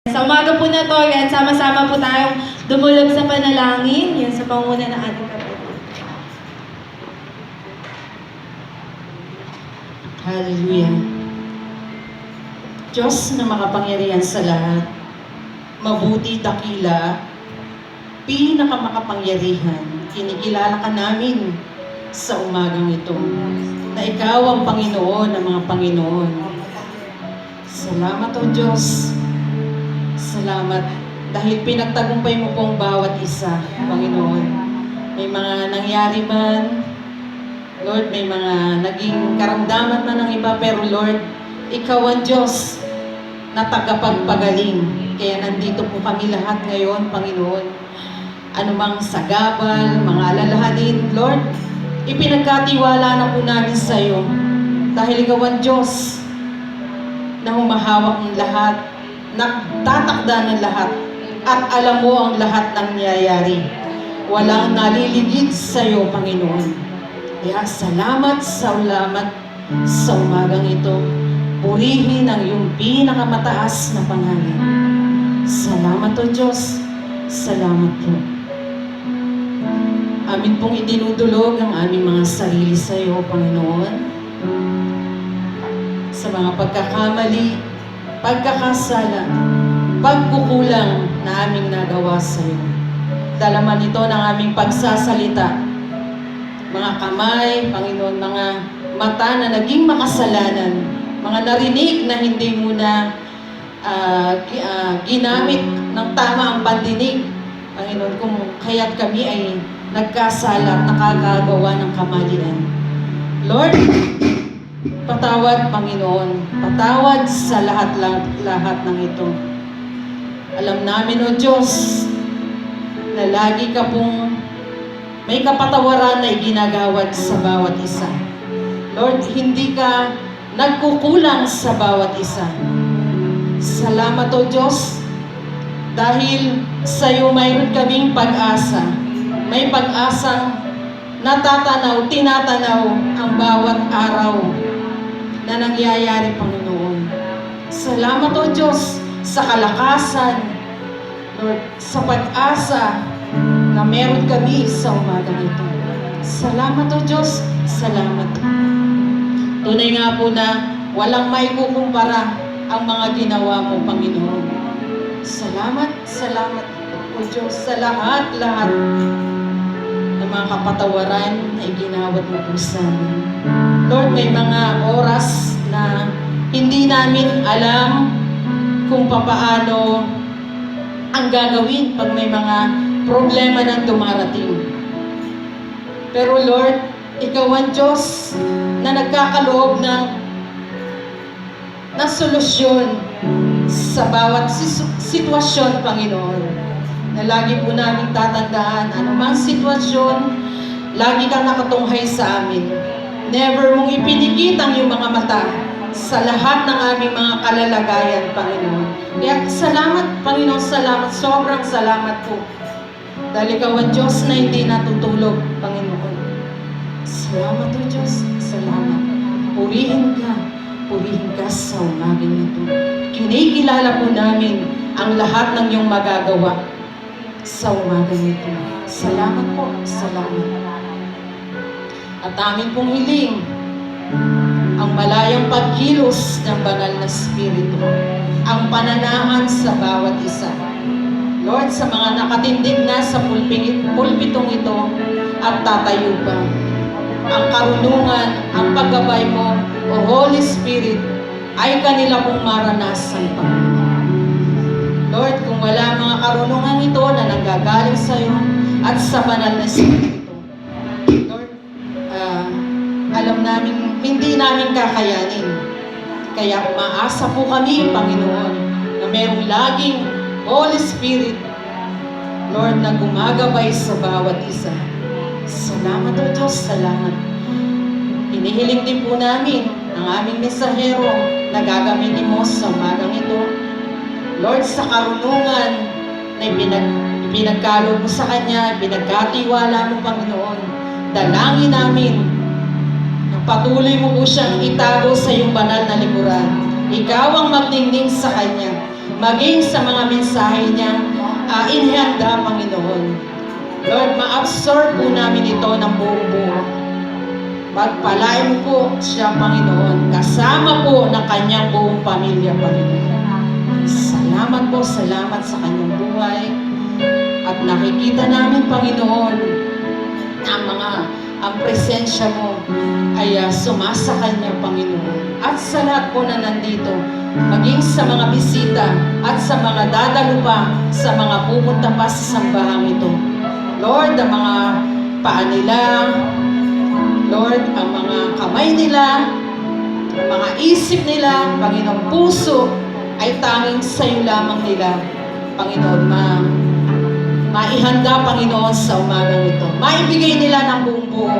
Sa umaga po na to, yan, sama-sama po tayong dumulog sa panalangin, yan sa panguna ng ating kapatid. Hallelujah. Diyos na makapangyarihan sa lahat, mabuti, dakila, pinakamakapangyarihan, kinikilala ka namin sa umagang ito, na Ikaw ang Panginoon ng mga Panginoon. Salamat o Diyos. Salamat dahil pinagtagumpay mo pong bawat isa, Panginoon. May mga nangyari man, Lord, may mga naging karamdaman man ng iba, pero Lord, Ikaw ang Diyos na tagapagpagaling. Kaya nandito po kami lahat ngayon, Panginoon. Anumang sagabal, mga alalahanin, Lord, ipinagkatiwala na po namin sa iyo. Dahil Ikaw ang Diyos na humahawak ng lahat, nagtatakda ng lahat, at alam mo ang lahat ng nangyayari. Walang naliligid sa iyo, Panginoon. Kaya salamat sa umagang ito. Purihin ang iyong pinakamataas na pangalan. Salamat o Diyos. Salamat po. Amin pong idinudulog ang aming mga sarili sa iyo, Panginoon. Sa mga pagkakamali, pagkakasala, pagkukulang na aming nagawa sa iyo. Dalaman ito ng aming pagsasalita. Mga kamay, Panginoon, mga mata na naging makasalanan, mga narinig na hindi mo na ginamit ng tama ang pandinig, Panginoon, kung kaya't kami ay nagkasala at nakagagawa ng kamalian. Lord, patawad, Panginoon. Patawad sa lahat ng ito. Alam namin, O Diyos, na lagi ka pong may kapatawaran na iginagawad sa bawat isa. Lord, hindi ka nagkukulang sa bawat isa. Salamat, O Diyos, dahil sa iyo mayroon kaming pag-asa. May pag-asang natatanaw, tinatanaw ang bawat araw na nangyayari, Panginoon. Salamat, O Diyos, sa kalakasan, Lord, sa pag-asa na meron kami sa umagang ito. Salamat, O Diyos, salamat. Tunay nga po na walang maikukumpara ang mga ginawa mo, Panginoon. Salamat, salamat, O Diyos, sa lahat-lahat ng mga kapatawaran na iginawad mo po sa amin. Lord, may mga oras na hindi namin alam kung papaano ang gagawin pag may mga problema na dumarating. Pero Lord, Ikaw ang Diyos na nagkakaloob ng solusyon sa bawat sitwasyon, Panginoon. Na lagi po namin tatandaan, anumang sitwasyon, lagi kang nakatunghay sa amin. Never mong ipinikit ang iyong mga mata sa lahat ng aming mga kalalagayan, Panginoon. Kaya salamat, Panginoon, salamat. Sobrang salamat po. Dahil Ikaw ang Diyos na hindi natutulog, Panginoon. Salamat, O Diyos. Salamat. Purihin ka sa umagang ito. Kinikilala po namin ang lahat ng iyong magagawa sa umagang ito. Salamat po. Salamat. At amin pong hiling ang malayang pagkilos ng banal na Espiritu, ang pananahan sa bawat isa. Lord, sa mga nakatindig na sa pulpitong ito at tatayo pa, ang karunungan, ang paggabay mo, O Holy Spirit, ay kanila pong maranasan, Panginoon. Lord, kung wala mga karunungan ito na nanggagaling sa iyo at sa banal na Espiritu, Lord, alam namin, hindi namin kakayanin. Kaya umaasa po kami, Panginoon, na mayroong laging Holy Spirit, Lord, na gumagabay sa bawat isa. Salamat, O Diyos, salamat. Hinihiling din po namin ang aming mensahero na gagamitin mo sa umagang ito. Lord, sa karunungan na pinagkaloob mo sa Kanya, pinagkatiwala mo, Panginoon, dalangin namin na patuloy mo po siyang itago sa iyong banal na likuran. Ikaw ang magdingding sa Kanya. maging sa mga mensahe niyang inihanda, Panginoon. Lord, ma-absorb po namin ito ng buong buo. Pagpalain mo po siya, Panginoon, kasama po ng kanyang buong pamilya, Panginoon. Salamat po, salamat sa kanyang buhay. At nakikita namin, Panginoon, ang presensya mo ay sumasa kanya, Panginoon. At sa lahat po na nandito, maging sa mga bisita at sa mga dadalo pa, sa mga pupunta pa sa sambahang ito. Lord, ang mga paa nila, Lord, ang mga kamay nila, ang mga isip nila, Panginoon, puso, ay tanging sa iyo lamang nila, Panginoon, maihanda, Panginoon, sa umagang ito. Maibigay nila ng buong buo.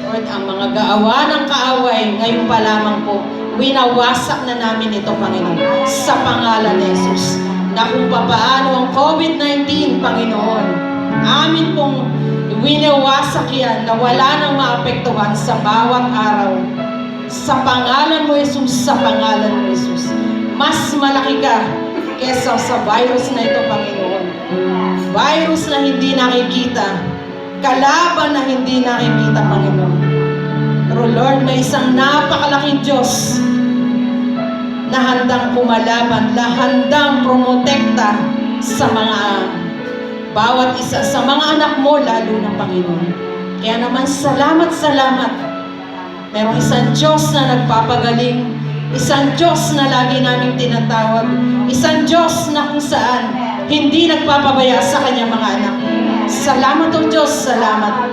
Lord, ang mga gaawa ng kaaway, ngayon pa lamang po, winawasak na namin ito, Panginoon, sa pangalan ni Jesus. Na kung papaano ang COVID-19, Panginoon, amin pong winawasak yan, na wala nang maapektuhan sa bawat araw. Sa pangalan mo, Jesus, sa pangalan mo, Jesus. Mas malaki ka kesa sa virus na ito, Panginoon. Virus na hindi nakikita. Kalaban na hindi nakikita, Panginoon. Pero Lord, may isang napakalaking Diyos na handang pumalaban, na handang promotekta sa mga bawat isa, sa mga anak mo, lalo na, Panginoon. Kaya naman, salamat. Merong isang Diyos na nagpapagaling, isang Diyos na lagi naming tinatawag, isang Diyos na kung saan hindi nagpapabaya sa kanyang mga anak. Salamat o Diyos, salamat.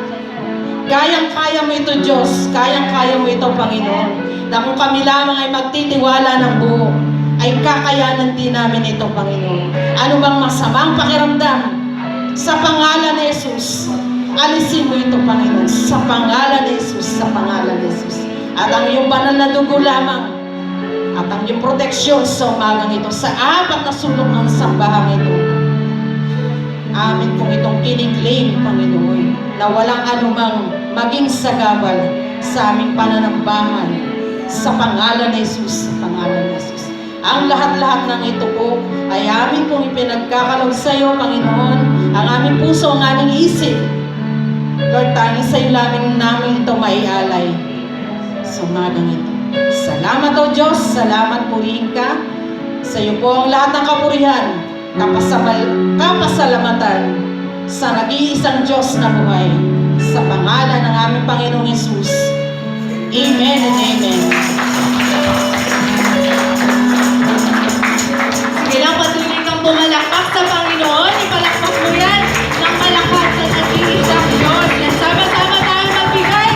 Kayang-kaya mo ito, Diyos. Kayang-kaya mo ito, Panginoon. Na kung kami lamang ay magtitiwala ng buo, ay kakayanan din namin ito, Panginoon. Ano bang masamang pakiramdam? Sa pangalan ni Jesus, alisin mo ito, Panginoon. Sa pangalan ni Jesus, sa pangalan ni Jesus. At ang iyong banal na dugo lamang, at ang iyong proteksyon sa umagang ito, sa apat na sulok ng sambahang ito, amin pong itong kiniklaim, Panginoon, na walang anumang maging sagabal sa aming pananambahan, sa pangalan ni Jesus, sa pangalan ni Jesus. Ang lahat-lahat ng ito po ay amin pong ipinagkakalob sa iyo, Panginoon, ang aming puso, ang aming isip. Lord, tanging sa iyo namin ito maialay sa umagang ito. Salamat o Diyos, salamat, purihin ka. Sa iyo po ang lahat ng kapurihan, kapasalamatan sa nag-iisang Diyos na buhay. Sa pangalan ng aming Panginoong Jesus. Amen and amen. Sige lang, patuloy kang pumalakpak sa Panginoon. Ipalakpak mo yan ng malakas sa nag-iisang Diyos. Sama-sama tayo magbigay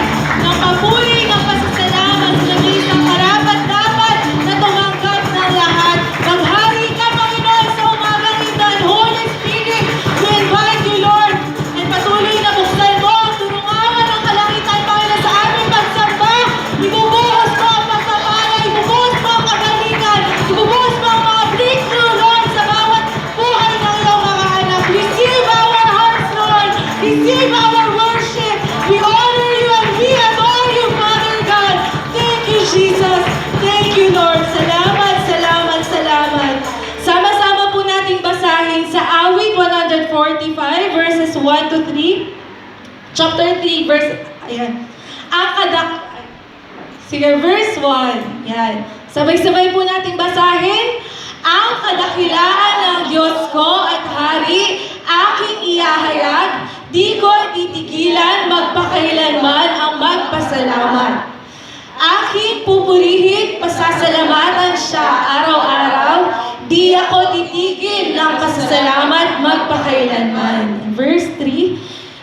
ng papuri, ng pasasalamat sa nag-iisang karapat-dapat na tumanggap ng lahat. Maghari ka, Panginoon, sa umagang ito. And Holy Spirit, we invite you, Lord. And patuloy na buksan mo ang tulungawan ng kalangitan, Panginoon, sa aming pagsamba. Ibubuhos mo ang pagpapala, ibubuhos mo ang kagalingan, ibubuhos mo ang mga breakthrough, Lord, sa bawat buhay ng iyong mga anak. Receive our hearts, Lord. Receive our worship. We honor you and we adore you, Father God. Thank you, Jesus. Thank you, Lord. Salamat, salamat, salamat. Sama-sama po nating basahin sa awit 145, verses 1 to 3. Chapter 3, verse, ayan. Sige, verse 1. Yan. Sabay-sabay po nating basahin. Ang kadakilaan ng Diyos ko at Hari, aking iyahayag, di ko titigilan magpakailanman ang magpasalamat. Aking pupurihin, pasasalamatan siya araw-araw, di ako titigil ng pasasalamat magpakailanman. Verse 3,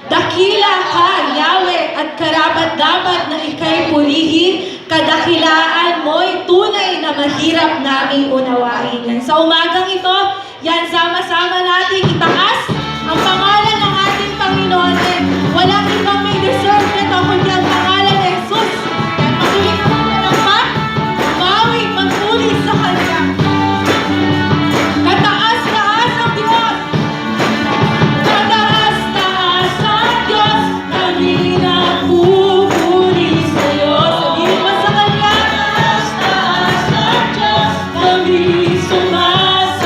dakila ka, Yahweh, at karapat-dapat na ika'y purihin, kadakilaan mo'y tunay na mahirap naming unawain. Yan. Sa umagang ito, yan, sama-sama natin itaas ang pangalan ng ating Panginoon. And walang ibang may deserve nito kundi ang pangalan ni Jesus. Yan, patuloy ka ng pa, umawi, magpuli sa Kanya. Kataas-taas ang Diyos. Kataas-taas ang Diyos, kami nagpupuri sa'yo. Sabihin mo sa Kanya. Kataas-taas ang Diyos, kami sumasamba.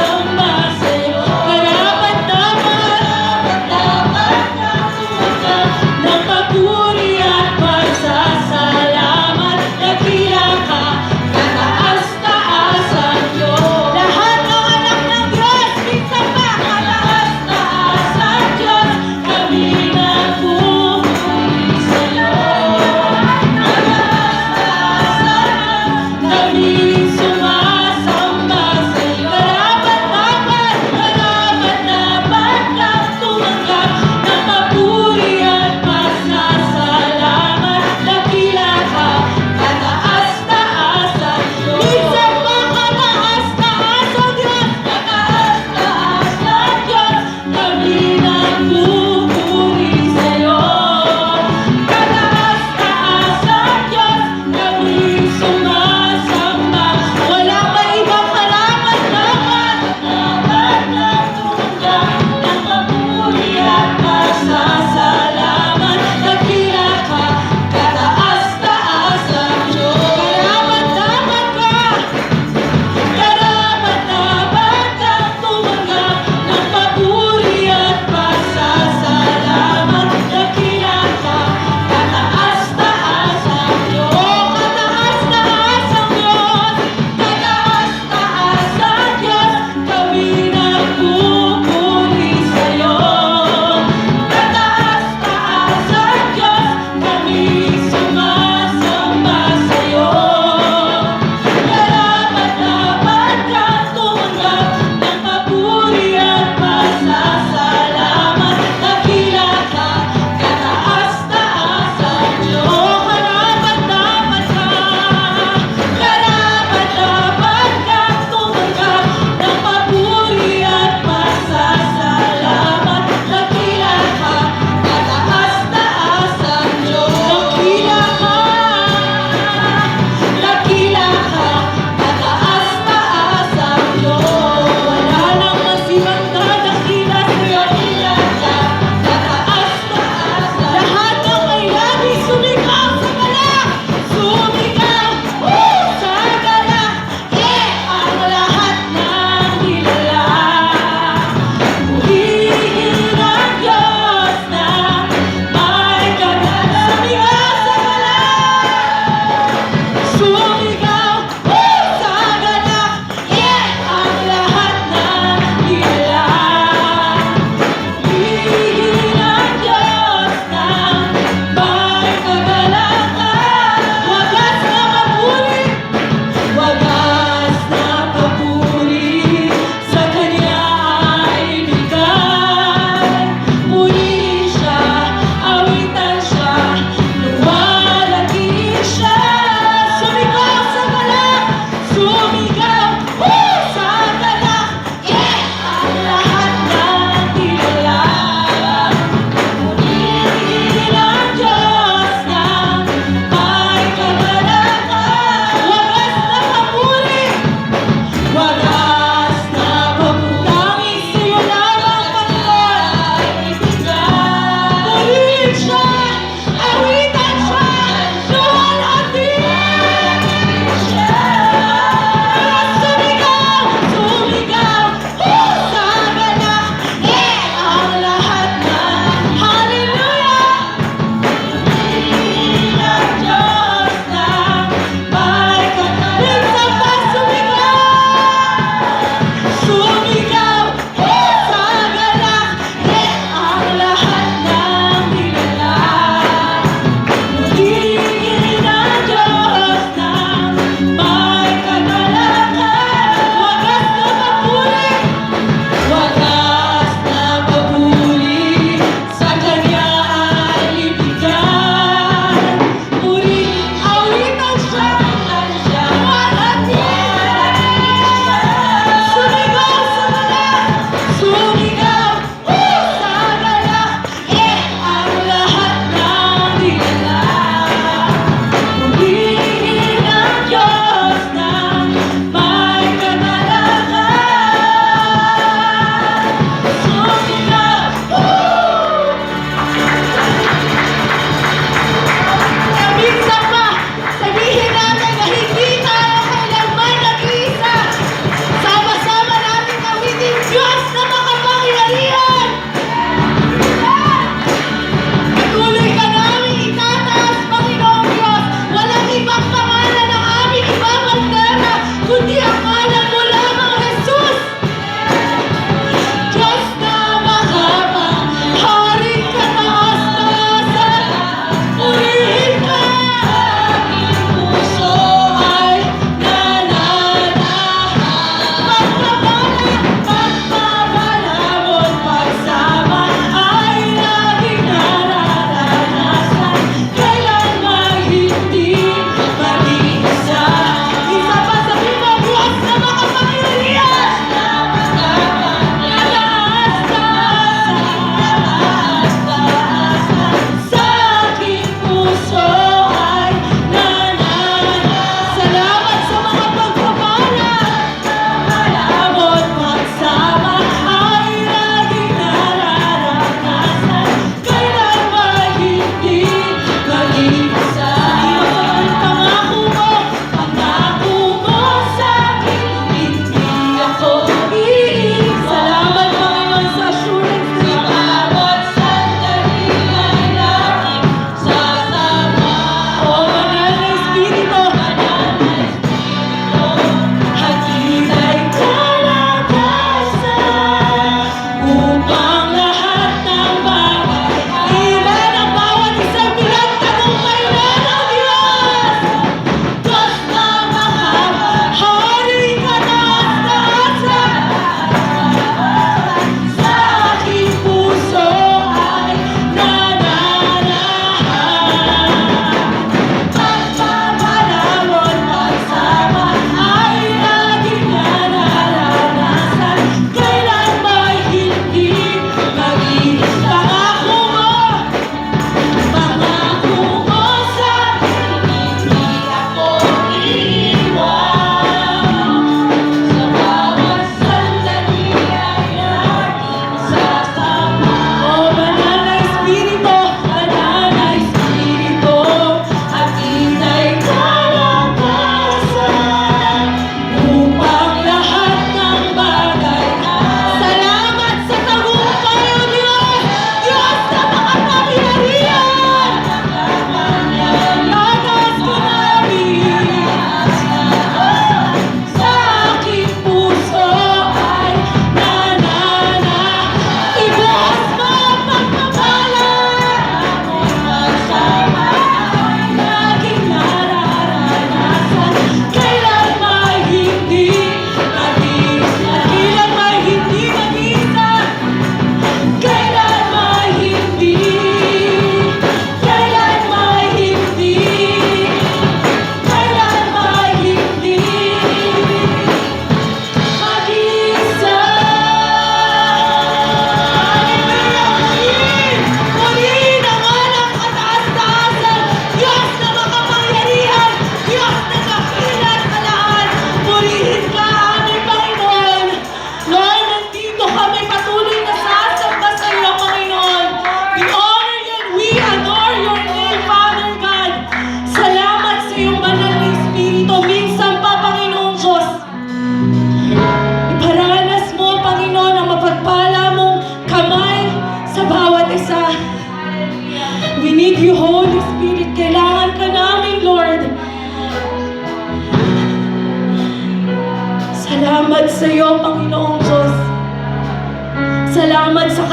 Salamat sa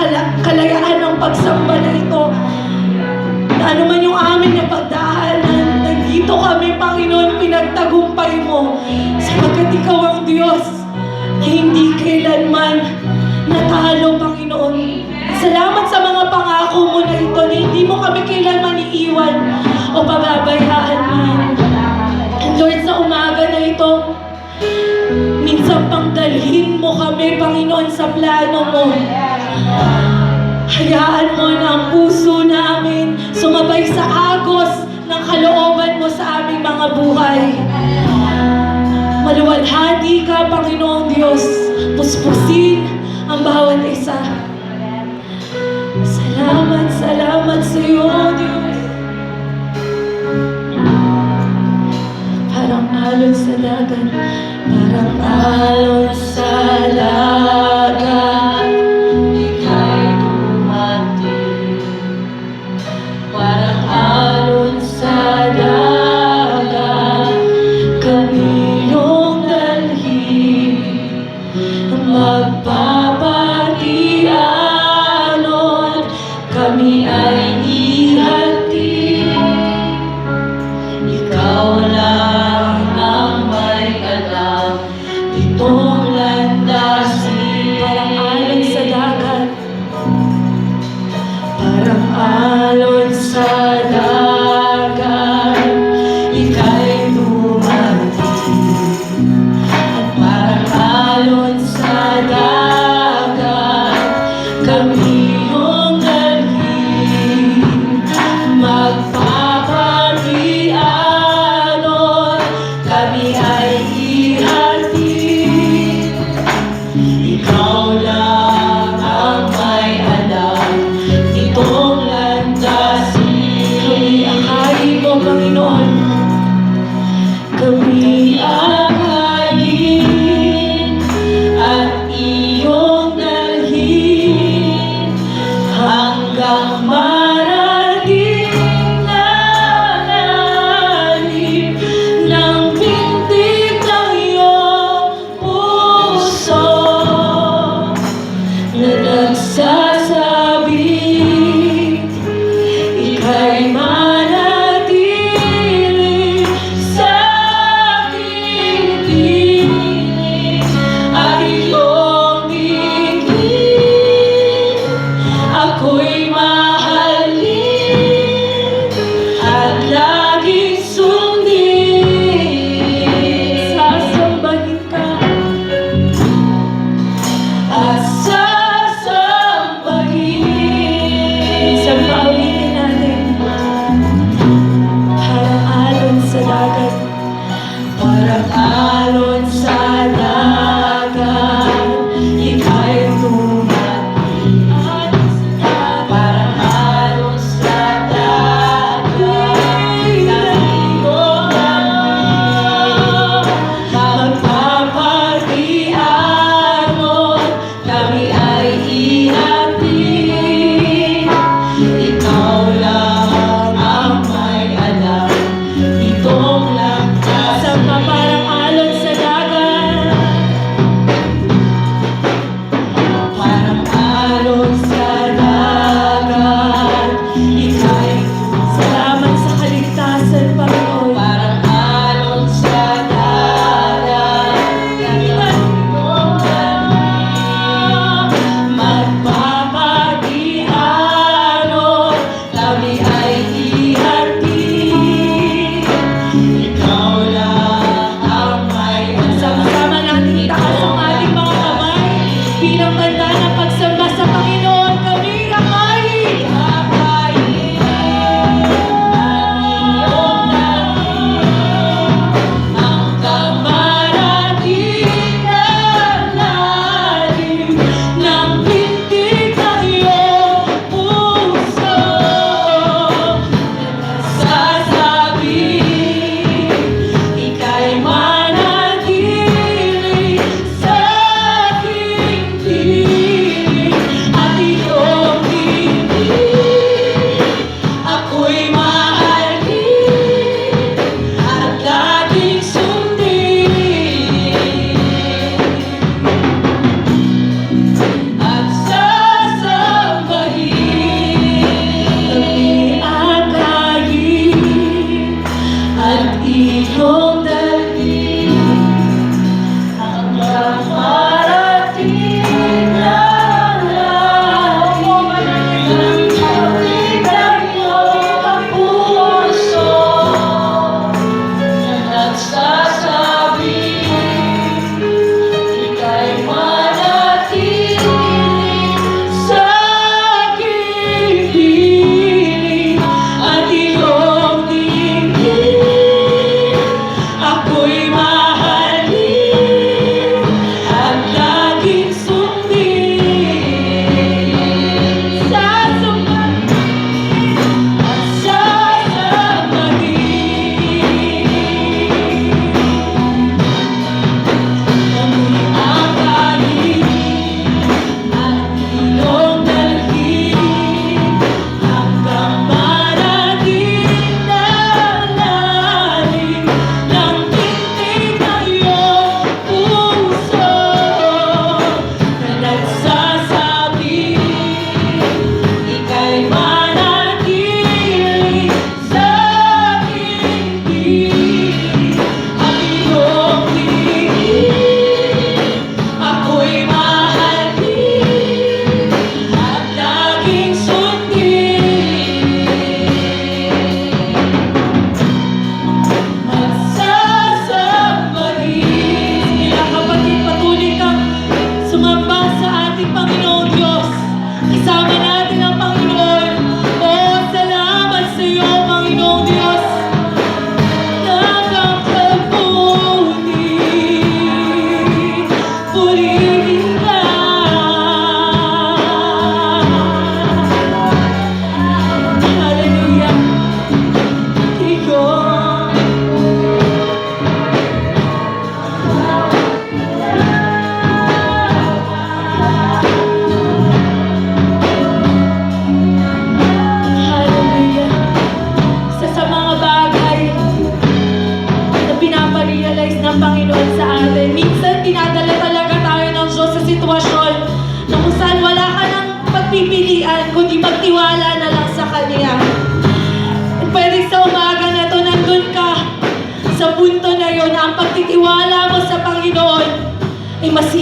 kalayaan ng pagsamba na ito. Na ano man yung amin na pagdaanan, nandito kami, Panginoon, pinagtagumpay mo. Sapagkat ikaw ang Diyos na hindi kailanman natalo, Panginoon. Salamat sa mga pangako mo na ito na hindi mo kami kailanman iiwan o pababayaan man. And Lord, sa umaga na ito, minsan pang dalhin mo kami, Panginoon, sa plano mo. Hayaan mo na ang puso namin sumabay sa agos ng kalooban mo sa aming mga buhay. Maluwalhati ka, Panginoong Diyos. Puspusin ang bawat isa. Salamat, salamat sa iyo, Diyos. Parang alon sa dagat, parang alon sa dagat, ika'y dumating. Parang alon sa dagat, kami iyong dalhin. Magpapatianod, kami ay ihatid. Ikaw lang ang may alam ditong landasin. Parang alon sa dagat, parang alon sa dagat, ika'y dumating. At parang alon sa dagat, kami iyong dalhin. Magpapatianod, kami ay ihatid. Ikaw lang ang may alam nitong landasin. Kami akayin mo, Panginoon. Kami akayin at iyong dalhin hanggang marating na lalim ng pintig ng iyong puso na nagsasabi, ika'y manatili sa aking piling at iyong tingin. Ako'y mahalin at laging sundin. Sasambahin ka at sasambahin. Isang paulitin natin. Parang alon sa dagat, parang alon sa dagat, ika'y dumating. Parang alon sa dagat, kami iyong dalhin. Magpapatianod, kami ay ihatid. Ikaw lang ang may alam itong landas. Sa parang alon sa dagat, parang alon sa dagat, ika'y salamat sa kaligtasan, Panginoon. Parang alon sa dagat, kami ay iyong dalhin. Magpapatianod, kami ay ihatid. Ikaw lang ang may alam. Sama-sama natin itaas ang ating mga kamay bilang kanta ng pagsamba sa Panginoon.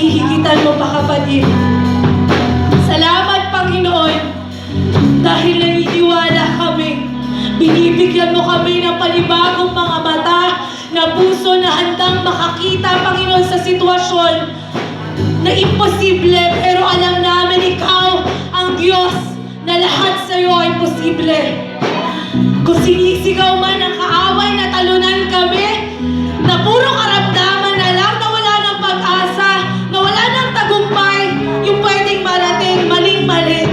hihigitan mo pa, kapatid. Salamat, Panginoon, dahil naniniwala kami. Binibigyan mo kami ng panibagong mga mata na puso na handang makakita, Panginoon, sa sitwasyon na imposible, pero alam namin Ikaw ang Diyos na lahat sa iyo ay posible. Kung sinisigaw man ng kaaway na talunan kami, na puro karamdaman na lang, na wala ng pag-asa, na wala ng tagumpay, yung pwedeng marating, maling-mali.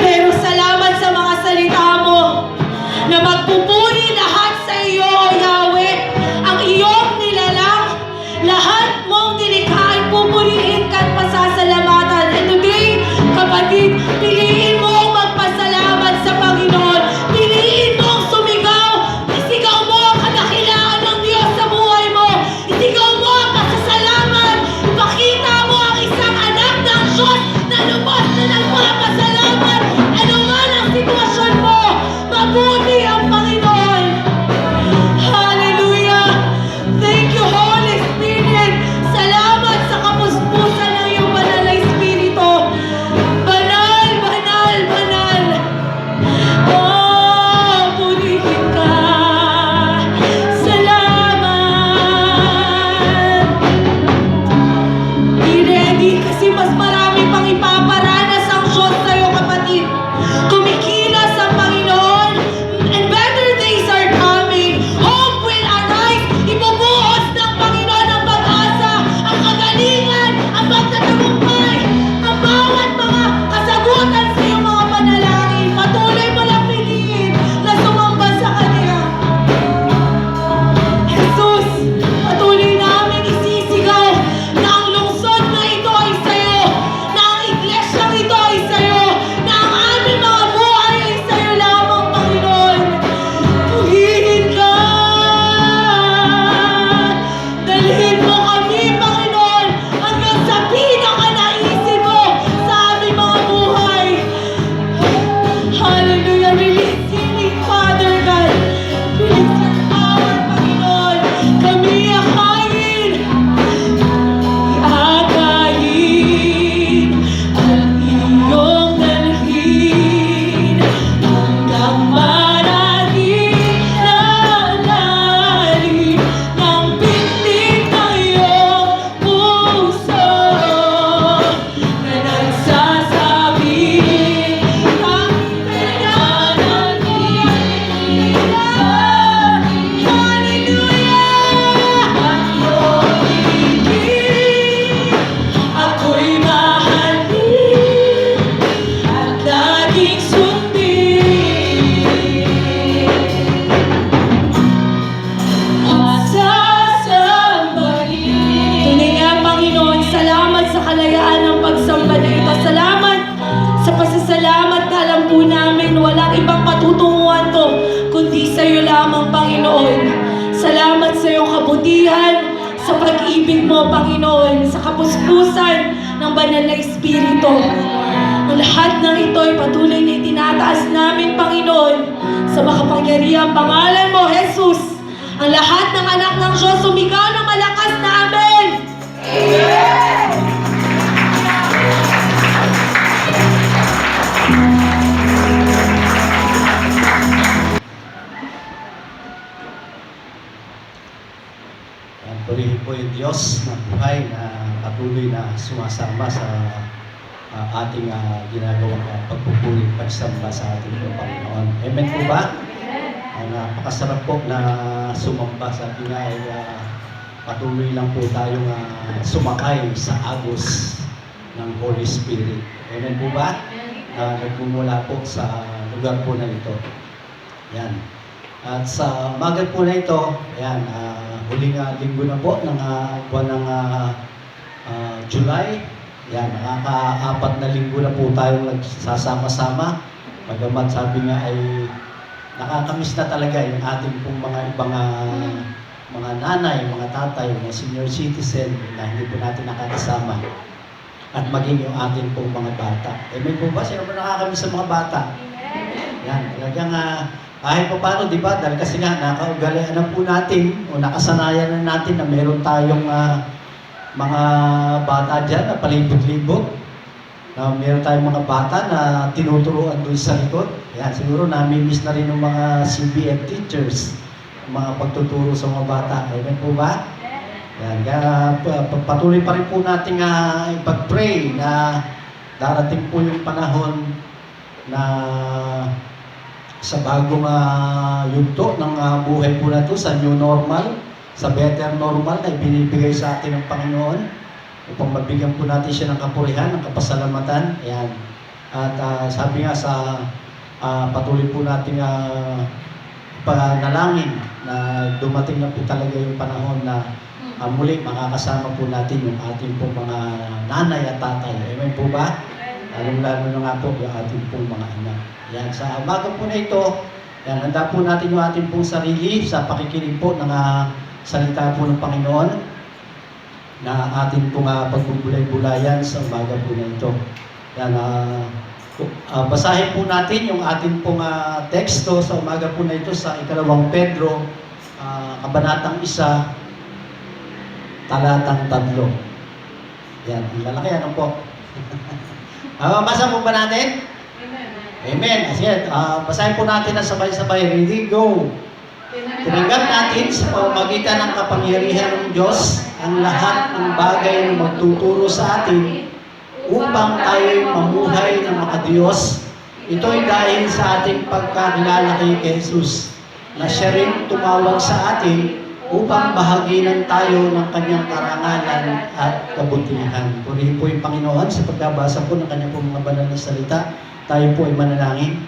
Pero salamat sa mga salita mo na magpupuri lahat sa iyo, O Yahweh, ang iyong nilalang, lahat mong nilikha ay pupurihin ka at pasasalamatan. And today, kapatid, piliin mo ang magpasalamat sa Panginoon. Piliin mo ang sumigaw. Isigaw mo ang kadakilaan ng Diyos sa buhay mo. Isigaw mo ang pasasalamat. Ipakita mo ang isang anak ng Diyos na lubos na nagpapasalamat. Ano man ang sitwasyon mo, mabuti ang Panginoon. Hallelujah! Thank you, Holy Spirit. Salamat sa kapuspusan ng iyong banal na Espiritu. Banal, banal, banal. Oh, purihin ka. Salamat. Be ready kasi mas marami pang ipaparanas ang Diyos sa'yo, kapatid. Kumikilos ang Panginoon, and better days are coming. Hope will arise. Ibubuhos ng Panginoon ang pag-asa, ang kagalingan, ang pagtatagumpay, ang bawat mga kasagutan sa iyong mga panalangin. Patuloy mo lang piliin na sumamba sa Kanya. Jesus, patuloy namin isisigaw na ang lungsod na ito ay sa'yo, na ang iglesyang ito ay sa'yo, na ang aming mga buhay ay sa'yo lamang, Panginoon. Purihin ka. Dalhin mo kami, Panginoon, hanggang sa pinaka-naisin mo sa aming mga buhay. Hallelujah. Release healing, Father God. Release your power, Panginoon. Kami akayin. Iakayin ang iyong dalhin hanggang marating na lalim ng pintig ng iyong puso na nagsasabi ang pinanangilan. Hallelujah! Ang iyong ibig ako'y mahalin at laging sundin at sasambahin. Tunay nga, Panginoon, salamat sa kalayaan ng pagsamba na ito. Salamat sa pasasalamat na alam po namin walang ibang patutunguhan to kundi sa iyo lamang, Panginoon. Salamat sa iyong kabutihan, sa pag-ibig mo, Panginoon, sa kapuspusan ng banal na Espiritu. Ang lahat ng ito ay patuloy na itinataas namin, Panginoon, sa makapangyarihang pangalan mo, Jesus. Ang lahat ng anak ng Diyos sumigaw ng malakas na Amen. Purihin po yung Diyos na buhay na patuloy na sumasama sa ating ginagawang pagpupuri, pagsamba sa ating Panginoon. Amen po ba? Napakasarap po na sumamba sa ating ay patuloy lang po tayong sumakay sa agos ng Holy Spirit. Amen po ba? Nagmumula po sa lugar po na ito. Yan. At sa umaga po na ito, ayan, huling linggo na po ng buwan ng July. Yan, nakaka-4 na linggo na po tayong nagsasama-sama. Bagamat sabi nga ay nakakamiss na talaga yung ating pong mga ibang mga nanay, mga tatay, mga senior citizen na hindi po natin nakakasama. At maging yung ating pong mga bata. Amen po ba? Sino ba nakakamiss sa mga bata? Yan, talagang kahit pa paano, di ba? Dahil kasi nga, nakaugalian na po natin o nakasanayan na natin na meron tayong mga bata dyan na palibot-libot. Meron tayong mga bata na tinuturuan doon sa likod. Yan, siguro nami-miss na rin ng mga CBF teachers, mga pagtuturo sa mga bata. Amen po ba? Yan, kaya patuloy pa rin po natin ipag-pray na darating po yung panahon na sa bagong yugto ng buhay po na ito, sa new normal, sa better normal na ibinibigay sa atin ng Panginoon, upang mabigyan po natin siya ng kapurihan, ng kapasalamatan. Ayan. At sabi nga sa patuloy po nating panalangin na dumating na po talaga yung panahon na muli makakasama po natin yung ating pong mga nanay at tatay. Amen po ba? Lalo na nga po yung ating pong mga anak. Yan, sa umaga po na ito, yan, handa po natin yung ating pong sarili sa pakikinig po ng salita po ng Panginoon na ating pong pagbubulay-bulayan sa umaga po na ito. Yan, basahin po natin yung ating pong teksto sa umaga po na ito sa 2 Pedro, Kabanatang 1, Talatang 3. Yan, ang lalaki ano po. Basa po ba natin? Amen. Sige, basahin po natin na sabay-sabay. Ready, go! Tinanggap natin sa pamamagitan ng kapangyarihan ng Diyos ang lahat ng bagay na magtuturo sa atin upang tayo'y mamuhay ng makadiyos. Ito'y dahil sa ating pagkakilala kay Jesus na siya rin tumawag sa atin upang bahaginan tayo ng kanyang karangalan at kabutihan. Purihin po yung Panginoon sa pagkabasa po ng kanyang mga banal na salita. Tayo po ay manalangin.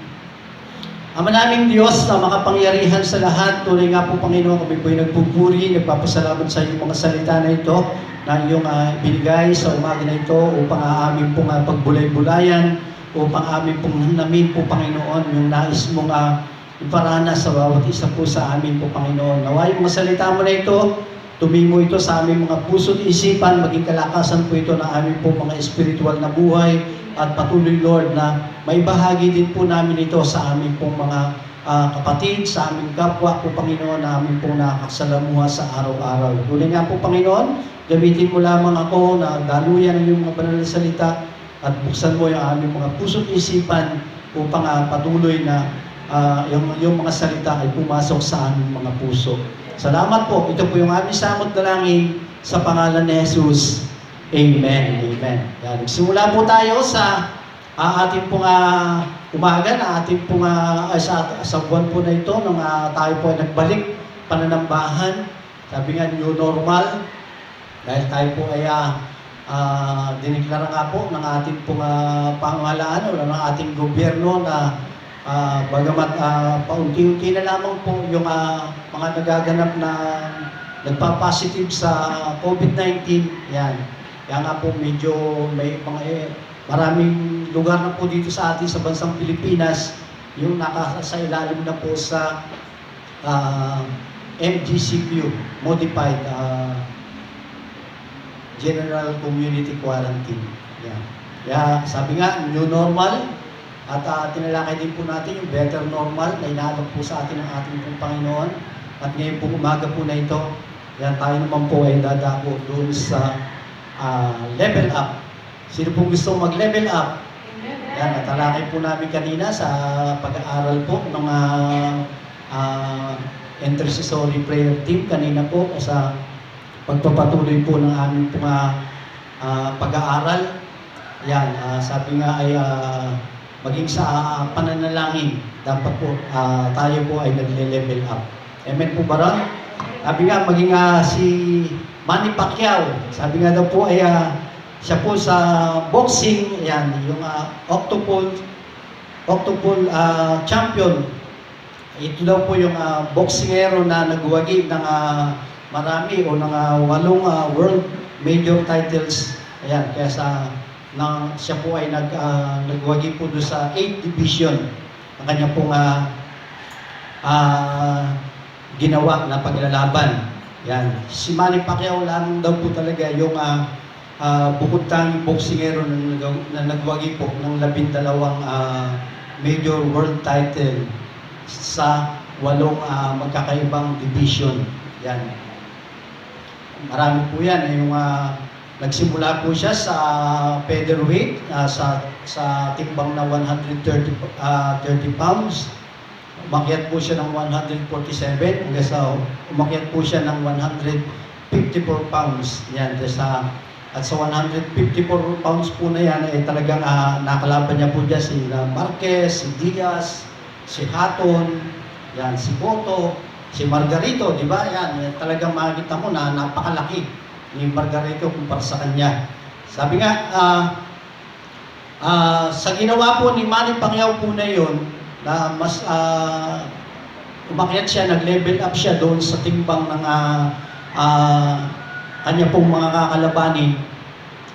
Ama naming Diyos na makapangyarihan sa lahat, tunay nga po Panginoon, kami po ay nagpupuri, nagpapasalamat sa iyong mga salita na ito na iyong binigay sa umaga na ito upang amin pong pagbulay-bulayan, upang amin pong namin po Panginoon yung nais mong iparana sa bawat isa po sa amin po Panginoon. Nawa yung mga salita mo na ito, tumingo ito sa aming mga puso at isipan, maging kalakasan po ito ng aming po mga espiritual na buhay, at patuloy Lord na may bahagi din po namin ito sa aming pong mga kapatid, sa aming kapwa po Panginoon na aming pong nakakasalamuha sa araw-araw. Tuloy nga po Panginoon, gamitin mo lamang ako na daluyan ang iyong mga banal na salita at buksan mo yung aming mga puso at isipan upang patuloy na yung mga salita ay pumasok sa aming mga puso. Salamat po. Ito po yung aming samot dalangin sa pangalan ni Jesus. Amen. Amen. Yan. Nagsimula po tayo sa ating pong umaga na ating pong sa buwan po na ito nung tayo po ay nagbalik pananambahan. Sabi nga new normal dahil tayo po ay diniklara nga po ng ating pong pamahalaan o ng ating gobyerno na bagamat paunti-unti na lamang po yung mga nagaganap na nagpa-positive sa COVID-19. Yan. Kaya nga po medyo may mga maraming lugar na po dito sa atin sa bansang Pilipinas yung nakasa ilalim na po sa MGCQ, Modified General Community Quarantine. Yan. Kaya sabi nga, new normal at tinalakay din po natin yung better normal na inaalok po sa atin ng ating pong Panginoon. At ngayon po umaga po na ito, yan tayo naman po ay dadako doon sa level up. Sino pong gusto mag-level up? Yan, natalakay po namin kanina sa pag-aaral po ng intercessory prayer team kanina po sa pagpapatuloy po ng aming pong pag-aaral. Yan, sabi nga ay maging sa pananalangin, dapat po tayo po ay nagle-level up. Amen po ba ron? Sabi nga, maging si Manny Pacquiao, sabi nga daw po ay siya po sa boxing, yan, yung octuple champion. Ito daw po yung boxingero na nagwagi ng marami o ng 8 world major titles. Ayan, kaya siya po ay nagwagi po doon sa 8th division ang kanya pong ginawa na paglalaban. Yan. Si Manny Pacquiao lang daw po talaga yung bukod tanging boksingero na nagwagi po ng 12 major world title sa 8 magkakaibang division. Yan. Marami po yan. Yung Nagsimula po siya sa featherweight, sa timbang na 130 pounds. Umakyat po siya ng 147 hanggang sa umakyat po siya ng 154 pounds. Yan, at sa 154 pounds po na yan, talagang nakalaban niya po dyan si Marquez, si Diaz, si Hatton, yan, si Cotto, si Margarito, di ba? Yan, talagang makikita mo na napakalaki ni Margarito kumpara sa kanya. Sabi nga, sa ginawa po ni Manny Pacquiao po na yun, na mas umakyat siya, nag-level up siya doon sa timbang ng kanya pong mga kakalabanin.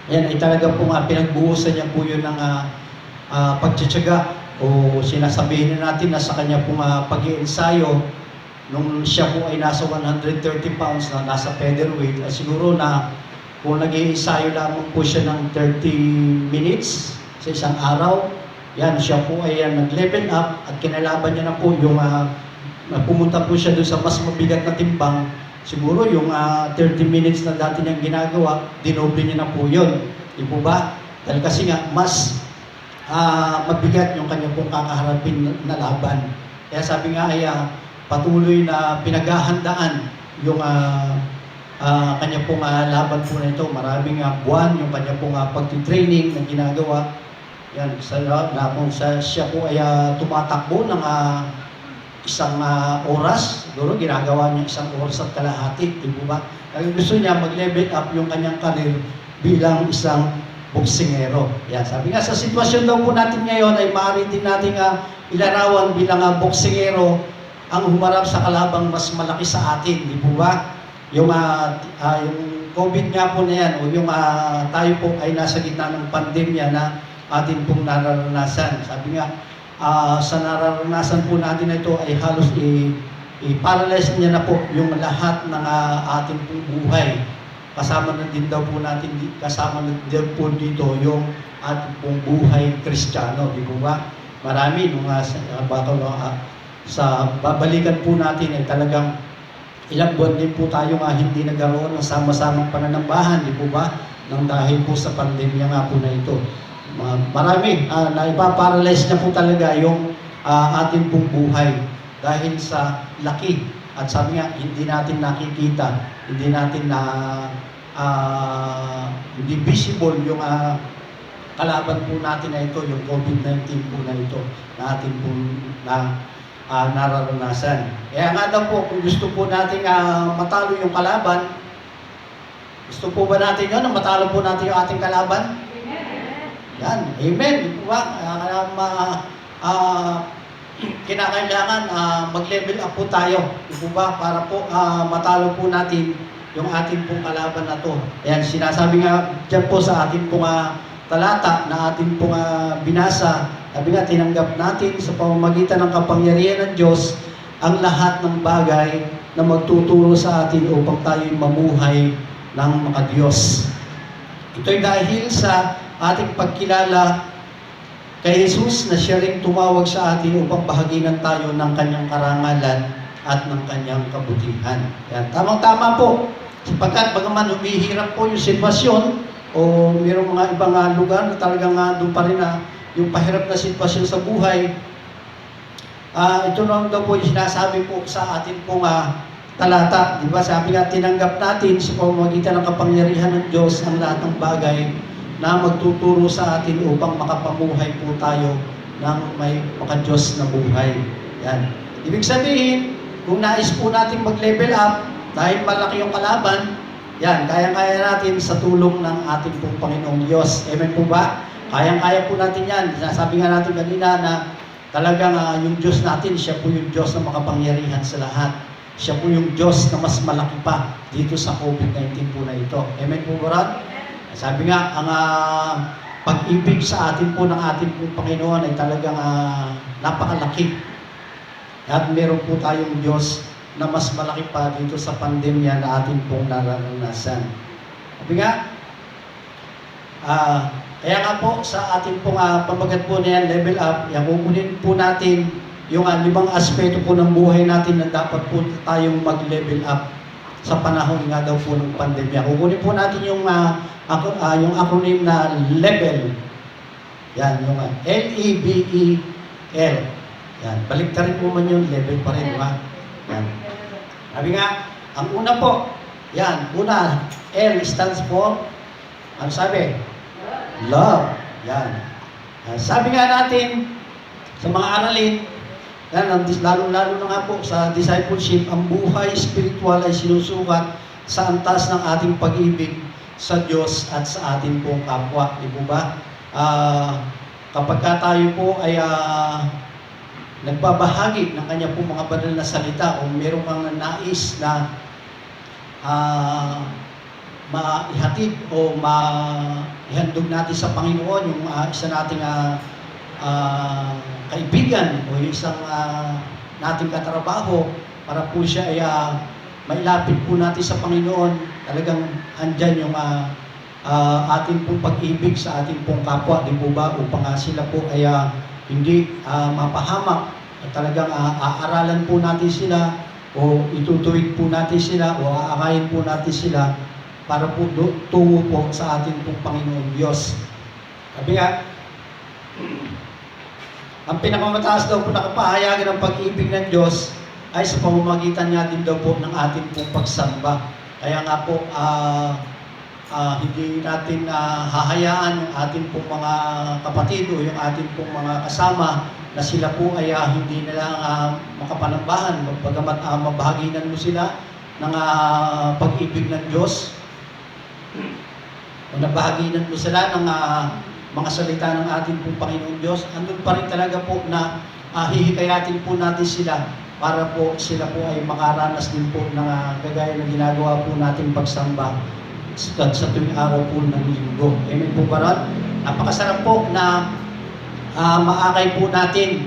Yan ay talaga pong pinagbuhusan niya po yun ng pagtsatsaga o sinasabihin natin na sa kanya pong pag-iensayo nung siya po ay nasa 130 pounds na nasa featherweight, siguro na kung nag-iensayo lamang po siya ng 30 minutes sa isang araw, yan, siya po ay nag-level up at kinalaban niya na po yung pumunta po siya doon sa mas mabigat na timbang. Siguro yung 30 minutes na dati niyang ginagawa, dinoble niya na po yun. Di po ba? Dahil kasi nga, mas mabigat yung kanya pong kakaharapin na laban. Kaya sabi nga ay patuloy na pinaghahandaan yung kanya pong laban po na ito. Maraming buwan yung kanya pong pagtitraining na ginagawa. Yan, kung siya po ay tumatakbo ng isang oras, siguro ginagawa niya isang oras at kalahati, di po ba? Kaya gusto niya mag-level up yung kanyang karir bilang isang boksingero. Yan, sabi nga sa sitwasyon daw po natin ngayon ay maaari din natin ilarawan bilang boksingero ang humarap sa kalabang mas malaki sa atin, di po ba? Yung COVID nga po na yan, o yung tayo po ay nasa gitna ng pandemya na atin pong nararanasan. Sabi nga, sa nararanasan po natin na ito ay halos i-paralyze niya na po yung lahat ng ating pong buhay. Kasama na din daw po natin, kasama na din po dito yung ating pong buhay Kristiyano, di po ba? Marami nung sa babalikan po natin ay talagang ilang buwan din po tayo hindi nagkaroon ng sama-samang pananambahan, di po ba? Nang dahil po sa pandemya nga po na ito. Marami na ipaparalyze na po talaga yung ating pong buhay dahil sa laki. At sabi nga, hindi natin nakikita, hindi natin hindi visible yung kalaban po natin na ito, yung COVID-19 po na ito, na ating pong nararanasan. Kaya nga daw po, kung gusto po natin matalo yung kalaban, gusto po ba natin yun, na matalo po natin yung ating kalaban? Yan, amen. Di po ba? Kinakailangan mag-level up po tayo. Di po ba? Para po matalo po natin yung ating pong kalaban na to. Ayan, sinasabi nga dyan po sa ating pong talata na ating pong binasa. Sabi nga, tinanggap natin sa pamamagitan ng kapangyarihan ng Diyos ang lahat ng bagay na magtuturo sa atin upang tayo'y mamuhay ng makadiyos. Ito'y dahil sa ating pagkilala kay Jesus na siya ring tumawag sa atin upang bahaginan tayo ng kanyang karangalan at ng kanyang kabutihan. Yan, tamang-tama po. Sapagkat bagaman humihirap po yung sitwasyon o mayroong mga ibang lugar na talagang doon pa rin yung pahirap na sitwasyon sa buhay, ito lang daw po yung sinasabi po sa atin pong talata. Di ba? Sabi nga, tinanggap natin sa pamamagitan ng kapangyarihan ng Diyos ang lahat ng bagay na magtuturo sa atin upang makapamuhay po tayo ng may makadiyos na buhay. Yan. Ibig sabihin, kung nais po natin mag-level up, dahil malaki yung kalaban, yan, kaya-kaya natin sa tulong ng ating pong Panginoong Diyos. Amen po ba? Kayang-kaya po natin yan. Sabi nga natin kanina na talagang yung Diyos natin, siya po yung Diyos na makapangyarihan sa lahat. Siya po yung Diyos na mas malaki pa dito sa COVID-19 po na ito. Amen po ba? Sabi nga, ang pag-ibig sa atin po ng ating pong Panginoon ay talagang napakalaki. At meron po tayong Diyos na mas malaki pa dito sa pandemya na ating pong nararanasan. Sabi nga, kaya nga po sa ating pong pamagat po na yan, level up, yan, kukunin po natin yung 5 aspeto po ng buhay natin na dapat po tayong mag-level up sa panahon nga daw po ng pandemya. Kukunin po natin yung yung acronym na LEBEL. Yan, yung L-E-B-E-L. Yan, baliktarin mo man yung level pa rin, di ba? Yan. Sabi nga, ang una po, yan, una, L stands for, ano sabi? Love. Yan. Sabi nga natin, sa mga aralin, yan, lalo-lalo na nga po sa discipleship, ang buhay spiritual ay sinusukat sa antas ng ating pag-ibig sa Diyos at sa ating pong kapwa. Di po ba? Kapag tayo po ay nagbabahagi ng kanya pong mga banal na salita o mayroong mga nais na maihatid o maihandog natin sa Panginoon yung isa nating kaibigan o yung isang nating katrabaho para po siya ay mailapit po natin sa Panginoon, talagang andyan yung ating pong pag-ibig sa ating pong kapwa, di po ba? Upang sila po ay hindi mapahamak. Talagang aaralan po natin sila o itutuwid po natin sila o aakayin po natin sila para po tungo po sa ating pong Panginoon Diyos. Sabi nga, ang pinakamataas daw po na kapahayagan ng pag-ibig ng Diyos ay sa pamamagitan niya din daw po ng ating pong pagsamba. Kaya nga po, hindi natin hahayaan yung ating pong mga kapatid o yung ating pong mga kasama na sila po ay hindi nila makapanambahan. Pagamat mabahaginan mo sila ng pag-ibig ng Diyos o nabahaginan mo sila ng mga salita ng ating pong Panginoon Diyos, andun pa rin talaga po na hihikayatin po natin sila para po sila po ay makaranas din po ng kagaya na ginagawa po nating pagsamba sa tuwing araw po ng linggo. Amen po ba ron? Napakasarap po na maakay po natin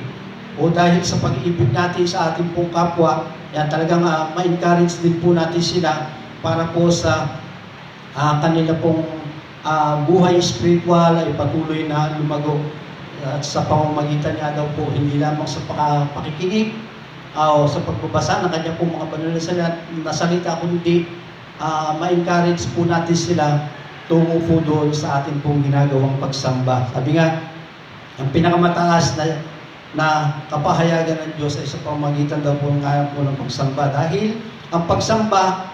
o dahil sa pag-ibig natin sa ating pong kapwa, yan talagang ma-encourage din po natin sila para po sa kanila pong buhay spiritual ay patuloy na lumago at sa pamamagitan niya daw po hindi lamang sa pakikinig o sa pagbabasa ng kanya pong mga banal na salita, kundi ma-encourage po natin sila tungo po doon sa ating pong ginagawang pagsamba. Sabi nga, ang pinakamataas na kapahayagan ng Diyos ay sa pamamagitan daw po ng pagsamba. Dahil ang pagsamba,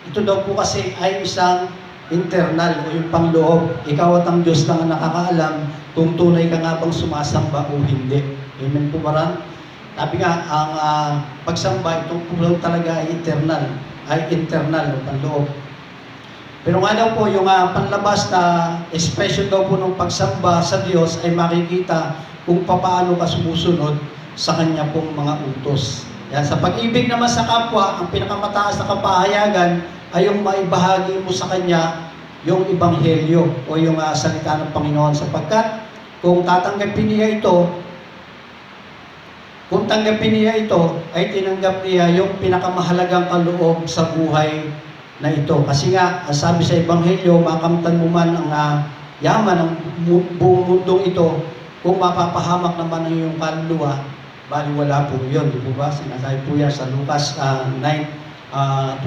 ito daw po kasi ay isang internal o yung pangloob. Ikaw at ang Diyos lang ang nakakaalam kung tunay ka nga bang sumasamba o hindi. Amen po ba ran? Sabi nga, ang pagsamba, ito po talaga ay internal o panloob. Pero nga daw po, yung panlabas na expression daw po ng pagsamba sa Diyos ay makikita kung paano ka sumusunod sa Kanya pong mga utos. Yan, sa pag-ibig naman sa kapwa, ang pinakamataas na kapahayagan ay yung maibahagi mo sa Kanya yung Ebanghelyo o yung salita ng Panginoon. Sapagkat kung tatanggapin niya ito, ay tinanggap niya yung pinakamahalagang kaloob sa buhay na ito. Kasi nga, sabi sa Ebanghelyo, makamtan mo man ang yaman ng buong mundong ito, kung mapapahamak naman ang iyong kaluluwa, bali wala po yun. Di po ba? Sinasabi po yan sa Lucas 9:25.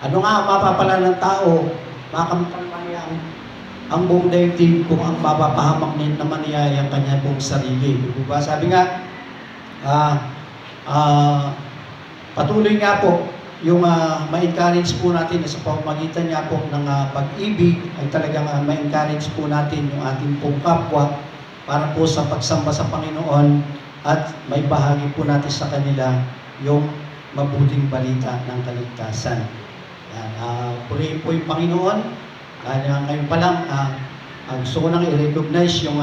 Ano nga mapapala ng tao, makamtan man niya ang buong daigdig kung ang mapapahamak naman niya ang kanya pong sarili. Di po ba? Sabi nga, patuloy nga po yung ma-encourage po natin sa pamamagitan niya po ng pag-ibig ay talagang ma-encourage po natin yung ating pong kapwa para po sa pagsamba sa Panginoon at may bahagi po natin sa kanila yung mabuting balita ng kaligtasan. Purihin po yung Panginoon. Ngayon pa lang, gusto ko nang i-recognize yung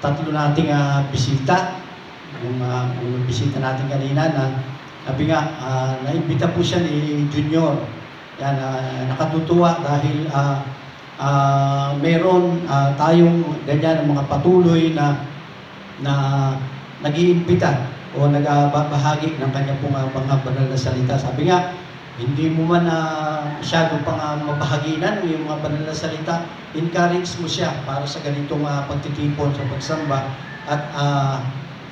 tatlo nating bisita. Yung bisita natin kanina na sabi nga, naimbita po siya ni Junior. Yan, nakatutuwa dahil meron tayong ganyan ng mga patuloy na nag-iimbita o nagbabahagi ng kanya pong mga banal na salita. Sabi nga, hindi mo man masyado pang mabahaginan yung mga banal na salita, encourage mo siya para sa ganitong pagtitipon sa pagsamba at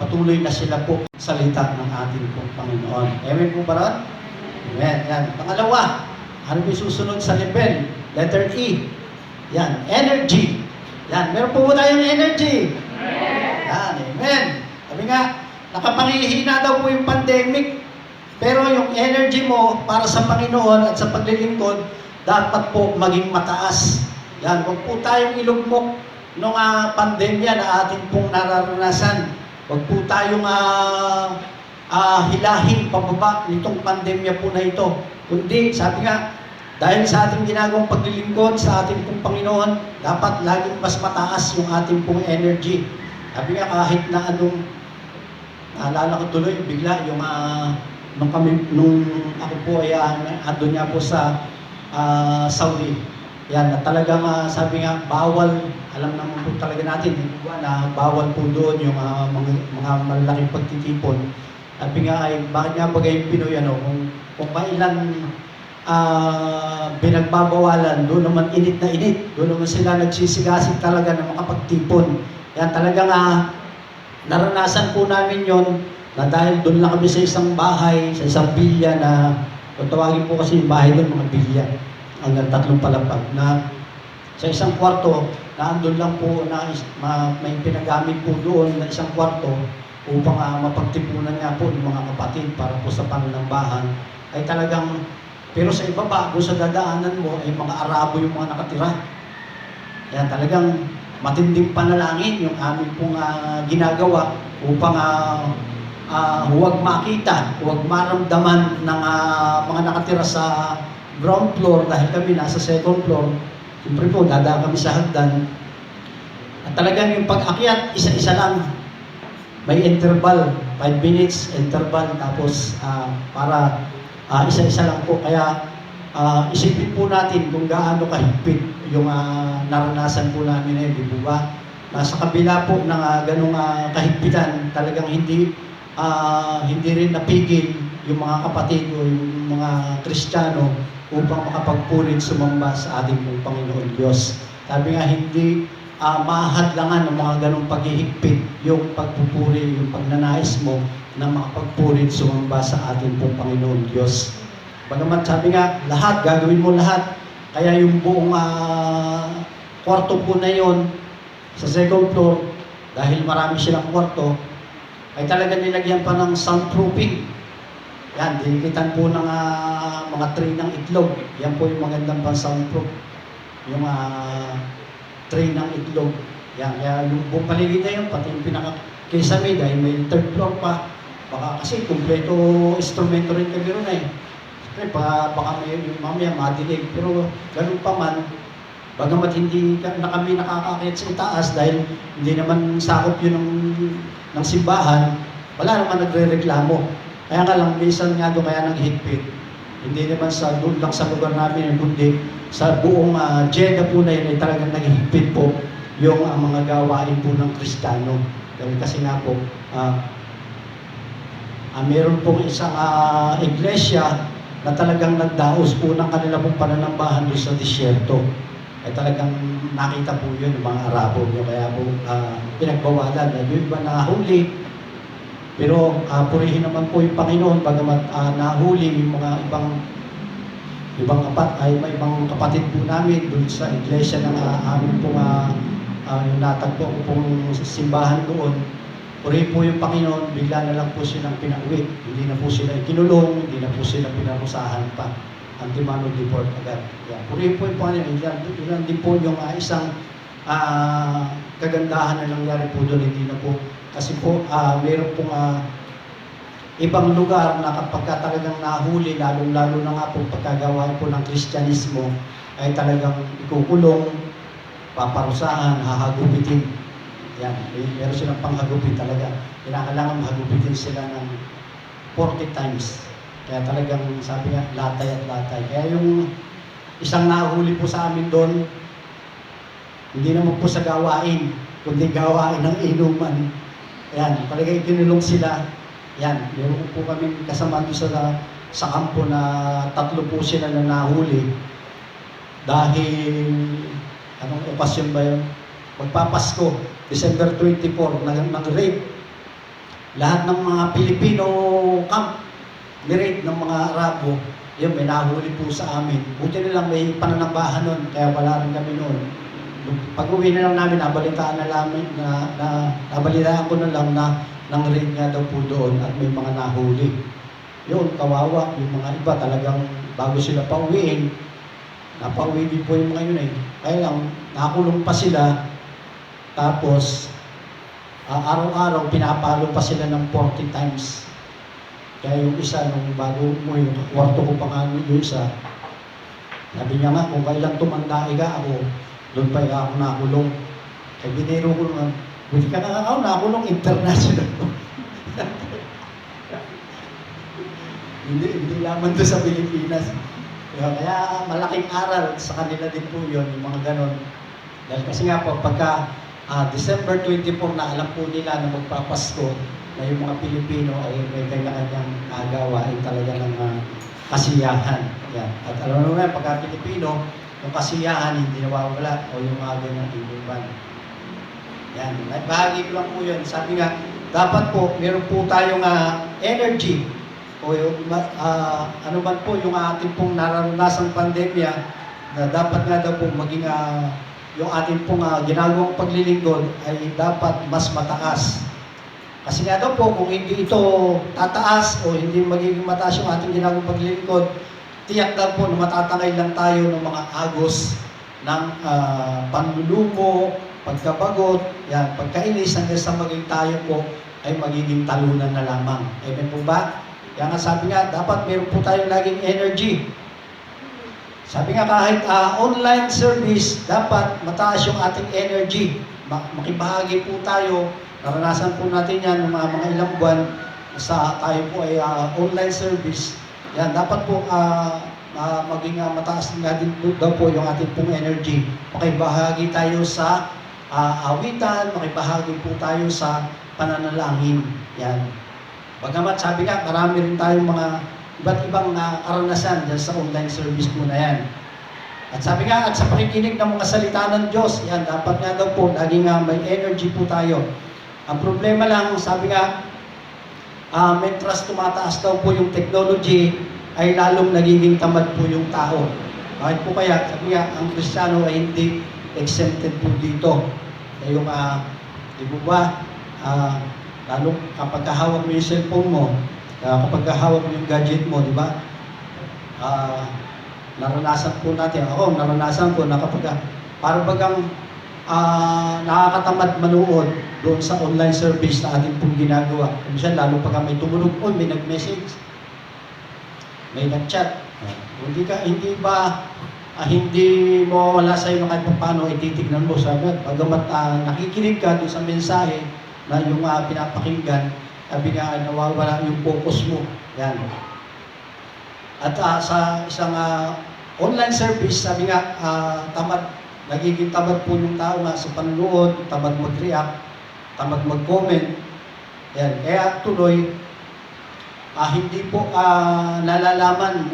patuloy na sila po salita ng ating pong Panginoon. Amen po ba ron? Amen. Yan. Pangalawa, ano ba yung susunod sa level? Letter E. Yan. Energy. Yan. Meron po ba tayong energy? Yan. Amen. Sabi nga, nakapangihina daw po yung pandemic. Pero yung energy mo para sa Panginoon at sa paglilingkod, dapat po maging mataas. Yan. Huwag po tayong ilugmok nung pandemya na atin pong nararanasan. Huwag po tayong hilahin pababa nitong pandemya po na ito. Kundi, sabi nga, dahil sa ating ginagawang paglilingkod sa ating pong Panginoon, dapat laging mas mataas yung ating pong energy. Sabi nga, kahit na anong, naalala ko tuloy, bigla yung, nung ako po ay ando niya po sa Saudi. Yan, na talagang sabi nga, bawal, alam naman po talaga natin, na bawal po doon yung mga malalaking pagtitipon. Sabi nga ay, bakit nga bagay yung Pinoy, kung kailan binagbabawalan, doon naman init na init. Doon naman sila nagsisigasig talaga na makapagtipon. Yan talagang naranasan po namin yon na dahil doon lang kami sa isang bahay, sa isang bilya na, kung tawagin po kasi yung bahay doon, mga bilya, hanggang 3 palapag, na sa isang kwarto, na andun lang po na may pinagamit po doon na isang kwarto upang mapagtipunan nga po ng mga kapatid para po sa pananambahan, ay talagang, pero sa ibaba, doon sa dadaanan mo, ay mga Arabo yung mga nakatira. Kaya talagang matinding panalangin yung aming pong ginagawa upang huwag makita, huwag maramdaman ng mga nakatira sa ground floor dahil kami nasa second floor. Siyempre po, dadaan kami sa hagdan. At talagang yung pag-akyat, isa-isa lang. May interval, 5 minutes interval, tapos para isa-isa lang po. Kaya isipin po natin kung gaano kahigpit yung naranasan po namin eh, di po ba? Nasa kabila po ng ganong kahigpitan, talagang hindi rin napigil yung mga kapatid o yung mga Kristiyano upang makapagpulit sumamba sa ating pong Panginoon Diyos. Sabi nga, hindi mahadlangan ng mga ganong paghihigpit yung pagpupuri, yung pagnanais mo na makapagpulit sumamba sa ating pong Panginoon Diyos. Bagamat sabi nga, lahat, gagawin mo lahat. Kaya yung buong kwarto po na yon sa second floor, dahil marami silang kwarto, ay talaga nilagyan pa ng soundproofing. Yan, dinikitan po ng mga tray ng itlog. Yan po yung magandang pang soundproof. Yung tray ng itlog. Yan, kaya yung buong paligid na yun, pati yung pinaka-kisame, dahil may third floor pa. Baka kasi kumpleto instrumento rin kami ron eh. Siyempre, baka may mamaya madinig. Pero ganun pa man, bagamat hindi na kami nakakakit sa itaas dahil hindi naman sakop yun ng simbahan, wala naman nagre-reklamo. Kaya nga lang, minsan nga doon kaya naghigpit. Hindi naman sa doon lang sa lugar namin, kundi sa buong Jeddah po na yun ay talagang naghigpit po yung mga gawain po ng Kristiyano. Dahil kasi nga po, meron pong isang iglesia na talagang nagdaos po ng kanila pong pananambahan doon sa disyerto. Ay talagang nakita po yun ng mga Arabo nyo, kaya po pinagbawalan. Yung iba nahuli, pero purihin naman po yung Panginoon, bagamat nahuli yung mga may ibang kapatid po namin doon sa iglesia ng amin pong yung natagpo pong simbahan doon. Purihin po yung Panginoon, bigla na lang po silang pinauwi. Hindi na po sila ikinulong, hindi na po sila pinarusahan pa. Antimano deport agad. Yeah. Purihin po yung Panginoon. Yan din po yung isang kagandahan na nangyari po doon. Hindi na po kasi po, meron pong ibang lugar na kapag talagang nahuli, lalong-lalo na nga po pagkagawain po ng Kristyanismo, ay talagang ikukulong, paparusahan, hahagupitin. Yan, meron silang panghagupit talaga. Kailangan mahagupitin sila ng 40 times. Kaya talagang sabi nga, latay at latay. Kaya yung isang nahuli po sa amin doon, hindi naman po sa gawain, kundi gawain ng inuman. Yan, talagang ikinulong sila. Yan, meron po kami kasama doon sa kampo na 3 po sila na nahuli. Dahil, anong okasyon ba yun? Magpapasko, December 24, ng rape. lahat ng mga Pilipino camp, ni-raid ng mga Arabo, yun, may nahuli po sa amin. Buti na lang may pananambahan nun, kaya wala rin kami noon. Pag-uwi na lang namin, nabalitaan na namin, nabalitaan ko na lang na nang raid nga daw po doon at may mga nahuli. Yun, kawawa. Yung mga iba talagang bago sila pauwiin, napauwi din po yung mga yun eh. Kaya lang, nakulong pa sila, tapos araw-araw pinapalo pa sila ng 40 times. Kaya yung isa, nung bago mo yung kwarto ko pa nga yung isa, sabi niya nga, kung kailang tumanda ka ako, doon pa ako nakulong. Kaya biniro ko naman, buti ka na ako nakulong international. hindi lamang doon sa Pilipinas. Kaya malaking aral sa kanila din po yun, yung mga ganon. Dahil kasi nga po, pagka December 24 na alam po nila na magpapasko, na yung mga Pilipino ay may kanya-kanyang gawain talaga ng kasiyahan. Yan. At alam mo naman, pagka Pilipino, yung kasiyahan hindi nawawala o yung mga ganyang inuman. Yan. Bahagi ko lang po yun. Sabi nga, dapat po, meron po tayong energy o yung, ano man po yung ating pong naranasang pandemya na dapat nga daw po maging yung ating pong ginagawang paglilingkod ay dapat mas mataas. Kasi nga daw po, kung hindi ito tataas o hindi magiging mataas yung ating ginagawang paglilingkod, tiyak daw po na matatangay lang tayo ng mga agos ng panlulumo, pagkabagot, yan, pagkainis hanggang sa maging tayo po ay magiging talunan na lamang. Amen po ba? Kaya nga sabi nga, dapat meron po tayong laging energy. Sabi nga kahit online service, dapat mataas yung ating energy. Makibahagi po tayo. Naranasan po natin yan ng mga ilang buwan sa tayo po ay online service. Yan, dapat po maging mataas nga din daw po yung ating pong energy. Makibahagi tayo sa awitan, makibahagi po tayo sa pananalangin. Yan. Bagamat sabi nga, marami rin tayong mga iba't ibang karanasan dyan sa online service po na yan. At sabi nga, at sa pakikinig ng mga salita ng Diyos, yan, dapat nga daw po, laging may energy po tayo. Ang problema lang, sabi nga, mentras tumataas daw po yung technology, ay lalong nagiging tamad po yung tao. Bakit po kaya? Sabi nga, ang Kristiyano ay hindi exempted po dito. Eh yung, di po ba, lalong kapag hawak mo yung cellphone mo, kapag hawak mo yung gadget mo, di ba? Naranasan po natin, ako naranasan ko na kapag parang bagang nakakatamad manood doon sa online service na ating pong ginagawa. Minsan, lalo pag may tumunog po, may nag-message, may nag-chat. Hindi mo wala sa iyo kahit paano ititignan mo. Sabi, pagamat nakikinig ka doon sa mensahe na yung pinapakinggan, sabi nga, nawawala yung focus mo. Yan. At sa isang online service, sabi nga, nagiging tamad po yung tao nga sa panunood, tamad mag-react, tamad mag-comment. Yan. Kaya tuloy, hindi po nalalaman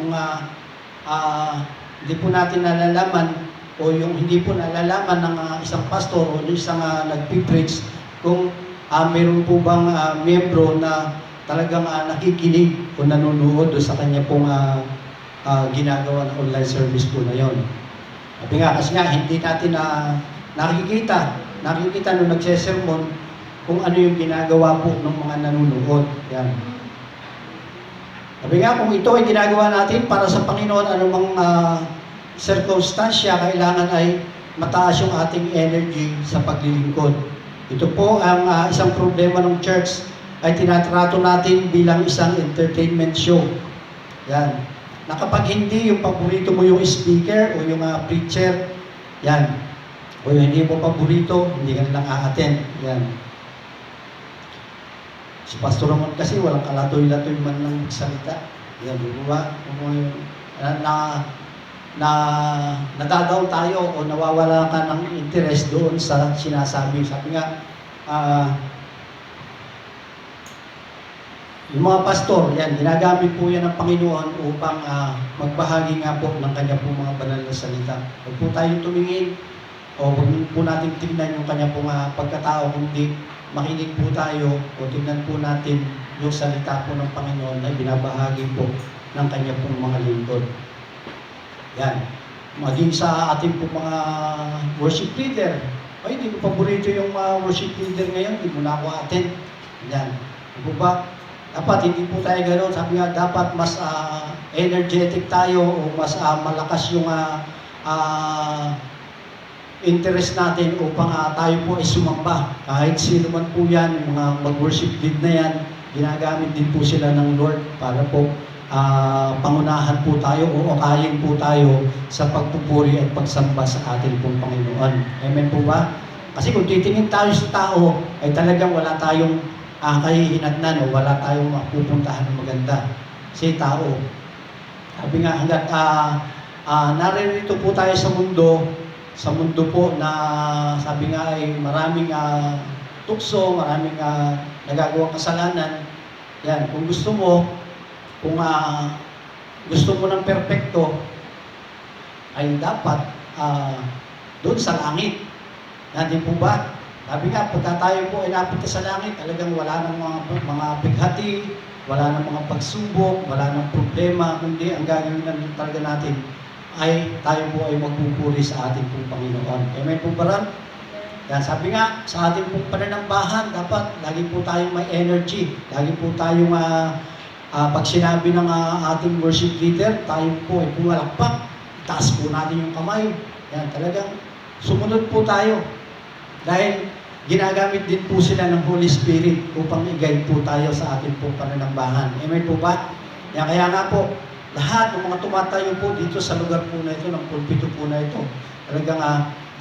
hindi po natin nalalaman o yung hindi po nalalaman ng isang pastor o isang nagpipreach kung meron po bang miyembro na talagang nakikinig o nanonood sa kanya pong ginagawa ng online service po na yon. Sabi nga, kasi nga, hindi natin nakikita nung nagsesermon kung ano yung ginagawa po ng mga nanonood. Yan. Sabi nga, kung ito ay ginagawa natin para sa Panginoon, anumang circumstansya, kailangan ay mataas yung ating energy sa paglilingkod. Ito po ang isang problema ng church ay tinatrato natin bilang isang entertainment show. Yan. Na kapag hindi yung paborito mo yung speaker o yung preacher, yan. O yung hindi mo paborito, hindi ka nilang a-attend. Yan. Si Pastor Ramon kasi walang kalatoy-latoy man ng salita. Yan, di ba? Nadadaw tayo o nawawala ka ng interest doon sa sinasabi. Sabi nga, yung mga pastor, yan, ginagamit po yan ng Panginoon upang magbahagi nga po ng kanya po mga banal na salita. Huwag po tayong tumingin o huwag po natin tingnan yung kanya po pagkatao, kundi makinig po tayo o tingnan po natin yung salita po ng Panginoon na binabahagi po ng kanya pong mga lingkod. Yan. Maging sa ating po mga worship leader. Ay, hindi ko paborito yung worship leader ngayon, hindi mo na ako attend. Yan. Di po ba? Dapat hindi po tayo gano'n. Sabi nga, dapat mas energetic tayo o mas malakas yung interest natin upang tayo po ay sumamba. Kahit sino man po yan, yung mga mag-worship lead na yan, ginagamit din po sila ng Lord para po pangunahan po tayo o okayin po tayo sa pagpupuri at pagsamba sa ating pong Panginoon. Amen po ba? Kasi kung titingin tayo sa tao, ay talagang wala tayong kahihinatnan o wala tayong mapupuntahan ng maganda. Kasi tao, sabi nga hanggat naririto po tayo sa mundo po na sabi nga ay maraming tukso, maraming nagagawang kasalanan. Yan, kung gusto mo ng perpekto, ay dapat doon sa langit. Natin po ba? Sabi nga, pagka tayo po ay napunta sa langit, talagang wala ng mga bighati, wala ng mga pagsubok, wala ng problema, kundi ang gagawin na talaga natin ay tayo po ay magpupuri sa ating pong Panginoon. Amen po ba rin? Yan, sabi nga, sa ating pong pananambahan, dapat lagi po tayong may energy, lagi po tayong pag sinabi ng ating worship leader, tayo po ay pumalakpak, itaas po natin yung kamay. Yan, talagang sumunod po tayo. Dahil ginagamit din po sila ng Holy Spirit upang i-guide po tayo sa ating po pananambahan. Amen po ba? Yan, kaya nga po, lahat ng mga tumatayo po dito sa lugar po na ito, ng pulpito po na ito, talagang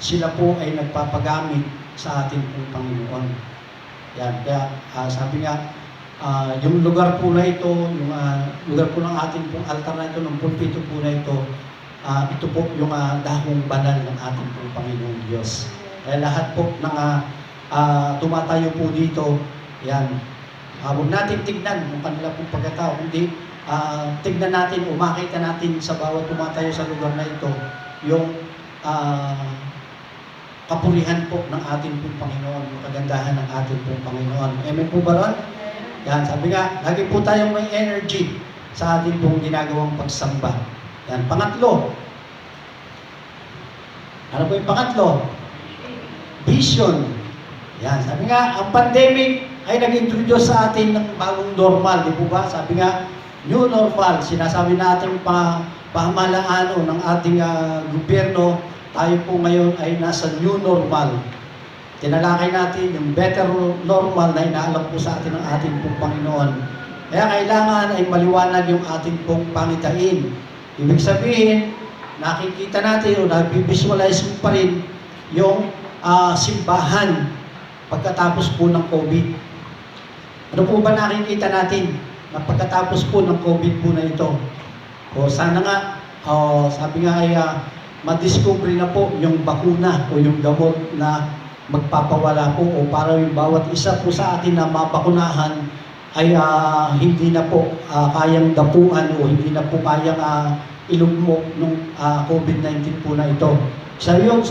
sila po ay nagpapagamit sa ating pong Panginoon. Yan, kaya sabi nga, yung lugar po na ito, yung lugar po ng ating pong altar na ito, ng pulpito po na ito po yung dahong banal ng ating pong Panginoong Diyos. Kaya lahat po ng tumatayo po dito, yan, huwag natin tignan yung kanila pong pagkatao, kundi tignan natin o makita natin sa bawat tumatayo sa lugar na ito, yung kapurihan po ng ating pong Panginoon, yung kagandahan ng ating pong Panginoon. Amen po ba ron? Yan, sabi nga, lagi po tayong may energy sa ating pong ginagawang pagsamba. Yan, pangatlo. Ano po yung pangatlo? Vision. Yan, sabi nga, ang pandemic ay nag-introduce sa atin ng bagong normal, di po ba? Sabi nga, new normal. Sinasabi natin pamahalaan ng ating gobyerno, tayo po ngayon ay nasa new normal. Tinalakay natin yung better normal na inaalam po sa atin ng ating pong Panginoon. Kaya kailangan ay maliwanag yung ating pong pangitain. Ibig sabihin, nakikita natin o nabivisualize mo pa rin yung simbahan pagkatapos po ng COVID. Ano po ba nakikita natin na pagkatapos po ng COVID po na ito? O sana nga, sabi nga ay madiscover na po yung bakuna o yung gamot na magpapawala po o para yung bawat isa po sa atin na mabakunahan ay hindi na po kayang dapuan o hindi na po kayang ilugmok ng COVID-19 po na ito. Sa yun,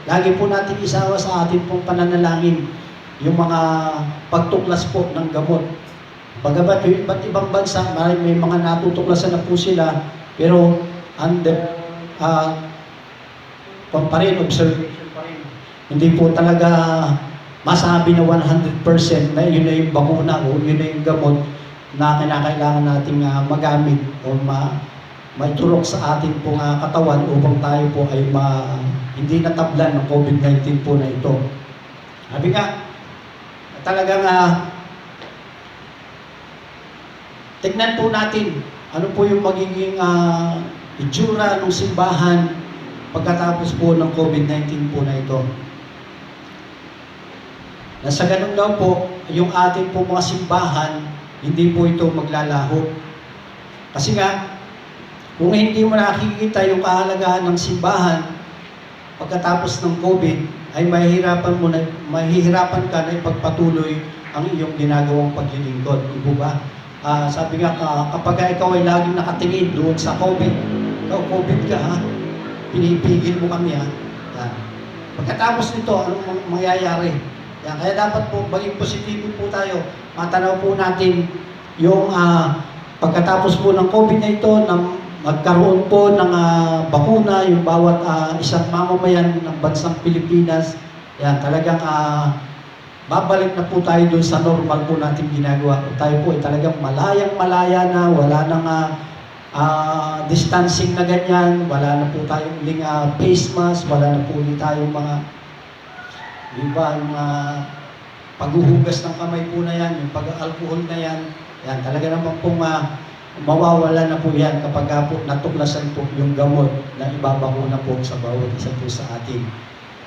lagi po natin isawa sa atin pong pananalangin yung mga pagtuklas po ng gamot. Bagamat yung iba't ibang bansa, may mga natutuklasan na po sila, pero under pa rin, observation pa rin. Hindi po talaga masabi na 100% na yun na yung bakuna o yun na yung gamot na kinakailangan nating magamit o maiturok sa ating pong katawan upang tayo po ay hindi natablan ng COVID-19 po na ito. Sabi nga, talagang tignan po natin ano po yung magiging itsura ng simbahan pagkatapos po ng COVID-19 po na ito. Nasa ganun daw po, yung ating po mga simbahan, hindi po ito maglalaho. Kasi nga, kung hindi mo nakikita yung kahalagahan ng simbahan, pagkatapos ng COVID, ay mahihirapan ka na ipagpatuloy ang iyong ginagawang paglilingkod. Ibo ba? Sabi nga, kapag ikaw ay laging nakatingin doon sa COVID, ikaw COVID ka ha, pinipigil mo kami ha. Pagkatapos nito, anong mangyayari? Yan, kaya dapat po maging positibo po tayo. Matanaw po natin yung pagkatapos po ng COVID na ito, magkaroon po ng bakuna, yung bawat isang mamamayan ng bansang Pilipinas. Yan, talagang babalik na po tayo dun sa normal po natin ginagawa. Tayo po ay talagang malayang-malaya na, wala nang distancing na ganyan, wala na po tayong uling face mask, wala na po ulit tayong mga paghuhugas ng kamay po na yan, yung pag-alcohol na yan, yan talaga naman pong mawawala na po yan kapag po natuklasan po yung gamot na ibabakuna po sa bawat isa po sa atin.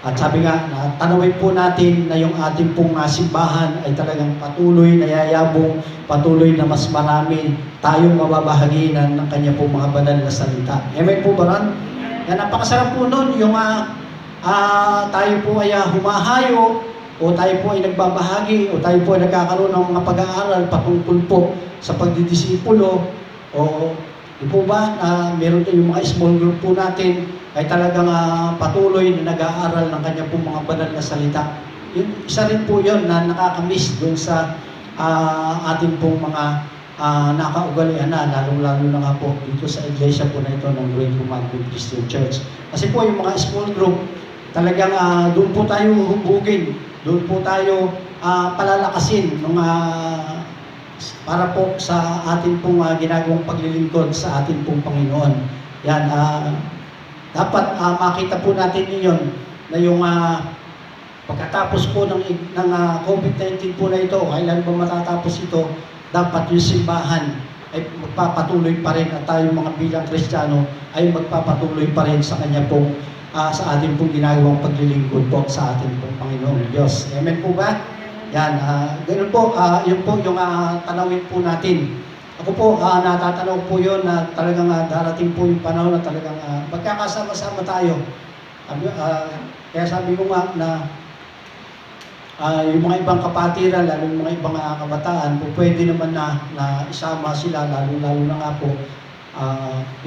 At sabi nga, tanawin po natin na yung ating pong simbahan ay talagang patuloy na yayabong, patuloy na mas marami tayong mababahaginan ng kanya pong mga banal na salita. Amen po ba ron? Yan, napakasarap po nun, yung tayo po ay humahayo, o tayo po ay nagbabahagi, o tayo po ay nagkakaroon ng mga pag-aaral patungkol po sa pagdidisipulo, o di po ba, meron tayong mga small group po natin, ay talagang patuloy na nag-aaral ng kanya pong mga banal na salita. Isa rin po yun na nakakamiss doon sa ating pong mga nakaugalian na, lalong-lalo na nga po dito sa iglesia po na ito ng Great Commandment Christian Church. Kasi po yung mga small group, talagang doon po tayo hubugin, doon po tayo palalakasin para po sa ating pong ginagawang paglilingkod sa ating pong Panginoon. Yan, dapat makita po natin yun na yung pagkatapos po ng COVID-19 po na ito, kailan ba matatapos ito, dapat yung simbahan ay magpapatuloy pa rin at tayo mga bilang Kristiyano ay magpapatuloy pa rin sa kanya pong sa ating pong ginagawang paglilingkod po sa ating pong Panginoong Diyos. Amen po ba? Yan, ganun po, yun po yung tanawin po natin. Ako po, natatanaw po yun na talagang darating po yung panahon na talagang magkakasama-sama tayo. Kaya sabi ko nga na yung mga ibang kapatiran, lalo yung mga ibang kabataan, po pwede naman na isama sila, lalo na nga po,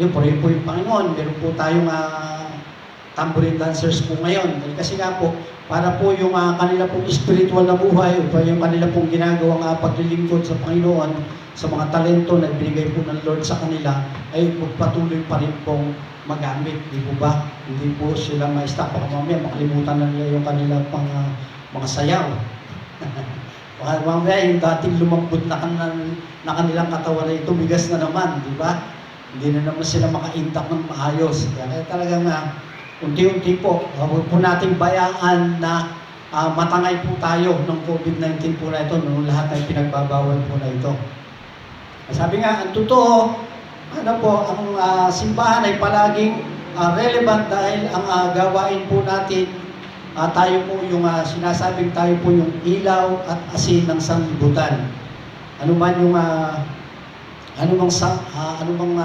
yun po rin po yung Panginoon. Meron po tayong tambourine dancers po ngayon. Kasi nga po, para po yung kanila pong spiritual na buhay, o yung kanila pong ginagawang paglilingkod sa Panginoon, sa mga talento na binigay po ng Lord sa kanila, ay magpatuloy pa rin pong magamit. Di po ba? Hindi po sila ma-stop. Baka mamaya makalimutan na nila yung kanila pang mga sayaw. Baka mamaya yung dating lumambot na kanilang katawan na ito, bigas na naman. Di ba? Hindi na naman sila maka-intact ng maayos. Kaya talagang unti-unti po, huwag po nating bayaan na matangay po tayo ng COVID-19 po na ito, nung lahat ay pinagbabawal po na ito. Sabi nga, ang totoo, ang simbahan ay palaging relevant dahil ang gawain po natin, tayo po yung sinasabing tayo po yung ilaw at asin ng sanlibutan. Ano man yung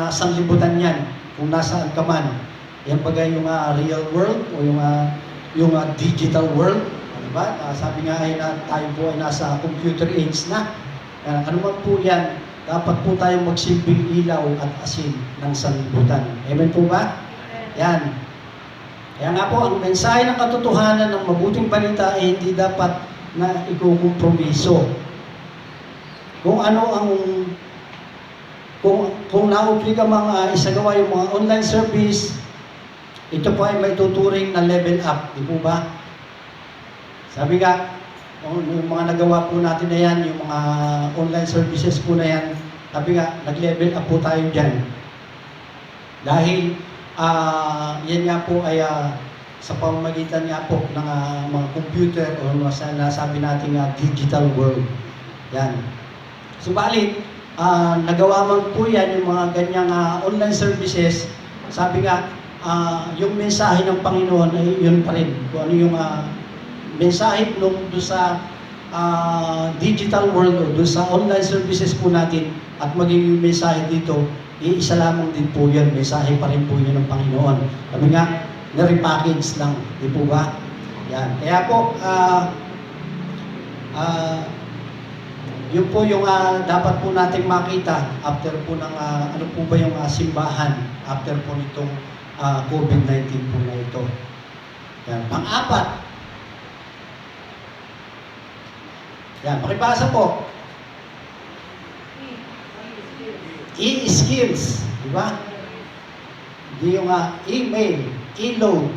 sanlibutan yan, kung nasaan ka man. Yan bagay yung real world o yung digital world. Diba? Sabi nga ay tayo po ay nasa computer age na. Ano man po yan, dapat po tayong magsilbing ilaw at asin ng sanlibutan. Amen po ba? Yan. Kaya nga po, ang mensahe ng katotohanan ng mabuting balita ay hindi dapat na ikukompromiso. Kung na-obliga mga isagawa yung mga online service, ito po ay may tuturing na level up. Di po ba? Sabi nga, yung mga nagawa po natin na yan, yung mga online services po na yan, sabi nga, nag-level up po tayo dyan. Dahil, yan nga po ay sa pamamagitan nga po ng mga computer o nasabi natin digital world. Yan. Subalit, nagawa man po yan, yung mga ganyang online services, sabi nga, yung mensahe ng Panginoon ay yun pa rin. Kung ano yung mensahe doon sa digital world o doon sa online services po natin at maging yung mensahe dito, iisa lamang din po yan, mensahe pa rin po yun ng Panginoon. Kami nga, na-repackage lang, di po ba? Yan. Kaya po, yun po yung dapat po nating makita after po ng, ano po ba yung simbahan after po nitong COVID-19 po na ito. Yan. Pang-apat, Yan, makibasa po. E-skills, di ba? Hindi yung email, e-load.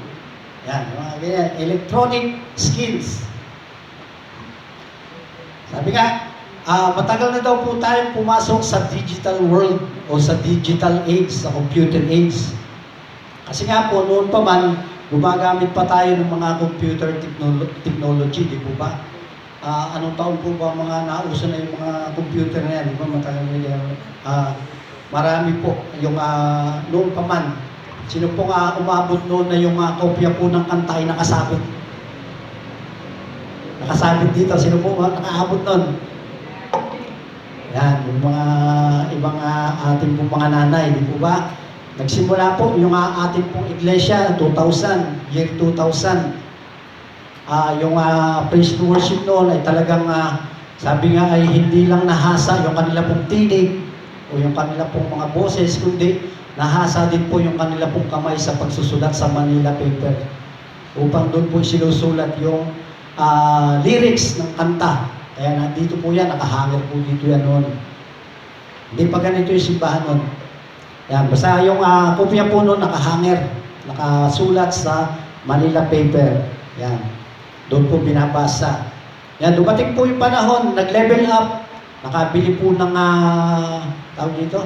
Yan, mga ganyan, electronic skills. Sabi nga, matagal na daw po tayong pumasok sa digital world o sa digital age, sa computer age. Kasi nga po, noon pa man, gumagamit pa tayo ng mga computer technology, di po ba? Anong taon po ba mga nauso na yung mga computer na yan? Di ba matagal na yan? Marami po yung noon pa man. Sino po umabot noon na yung kopya po ng kanta ay nakasabit? Nakasabit dito. Sino po nakaabot noon? Yan, yung mga ibang ating pong mga nanay, di po ba? Nagsimula po yung ating pong iglesia, 2000, year 2000. Yung praise and worship noon ay talagang, sabi nga ay hindi lang nahasa yung kanila pong tinig o yung kanila pong mga boses, kundi nahasa din po yung kanila pong kamay sa pagsusulat sa Manila paper. Upang doon po sinusulat yung lyrics ng kanta. Kaya nandito po yan, nakahanger po dito yan noon. Hindi pa ganito yung simbahan noon. Yan, basta yung kopya po noon nakahanger, nakasulat sa Manila paper. Yan, doon po binabasa. Yan, dumating po yung panahon, nag-level up, nakabili po ng, tawag dito,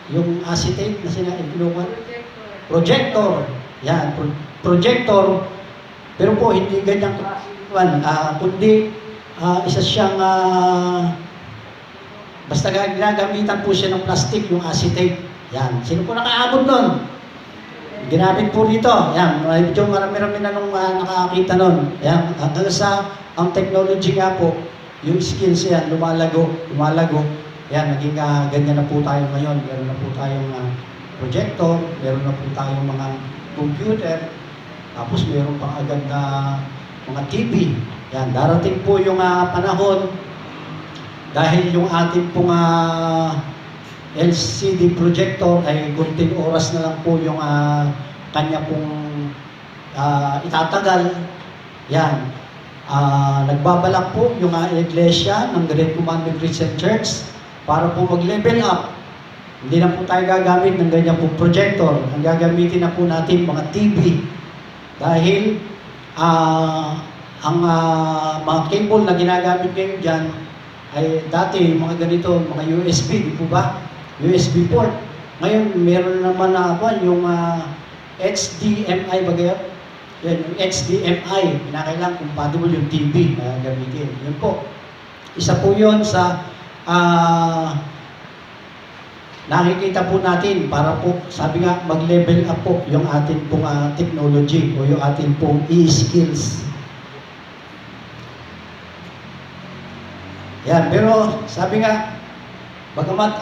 yung acetate na sinaipulungan. Projector. Yan, projector. Pero po, hindi ganyang kundi isa siyang, basta ginagamitan po siya ng plastic, yung acetate. Yan, sino po nakaabot nun? Ginamit po dito. Yan, medyo marami-rami na nung nakakita nun. Yan, hanggang sa ang technology nga po, yung skills yan, lumalago. Yan, naging ganyan na po tayo ngayon. Meron na po tayong projector, meron na po tayong mga computer, tapos meron pang agad na mga TV. Yan, darating po yung panahon dahil yung ating pong LCD projector ay kunting oras na lang po yung kanya pong itatagal. Yan. Nagbabalak po yung iglesia ng Great Commandment Christian Church para po mag-level up. Hindi na po tayo gagamit ng ganyan pong projector. Ang gagamitin na po natin mga TV. Dahil ang mga cable na ginagamit ngayon dyan ay dati mga ganito, mga USB, di po ba? USB port. Ngayon, meron naman yung HDMI ba kaya? Yan, yung HDMI, kinakailangan compatible yung TV na gamitin. Yun po. Isa po yun sa nakikita po natin para po, sabi nga, mag-level up po yung ating pong technology o yung ating pong e-skills. Yan, pero sabi nga, bagamat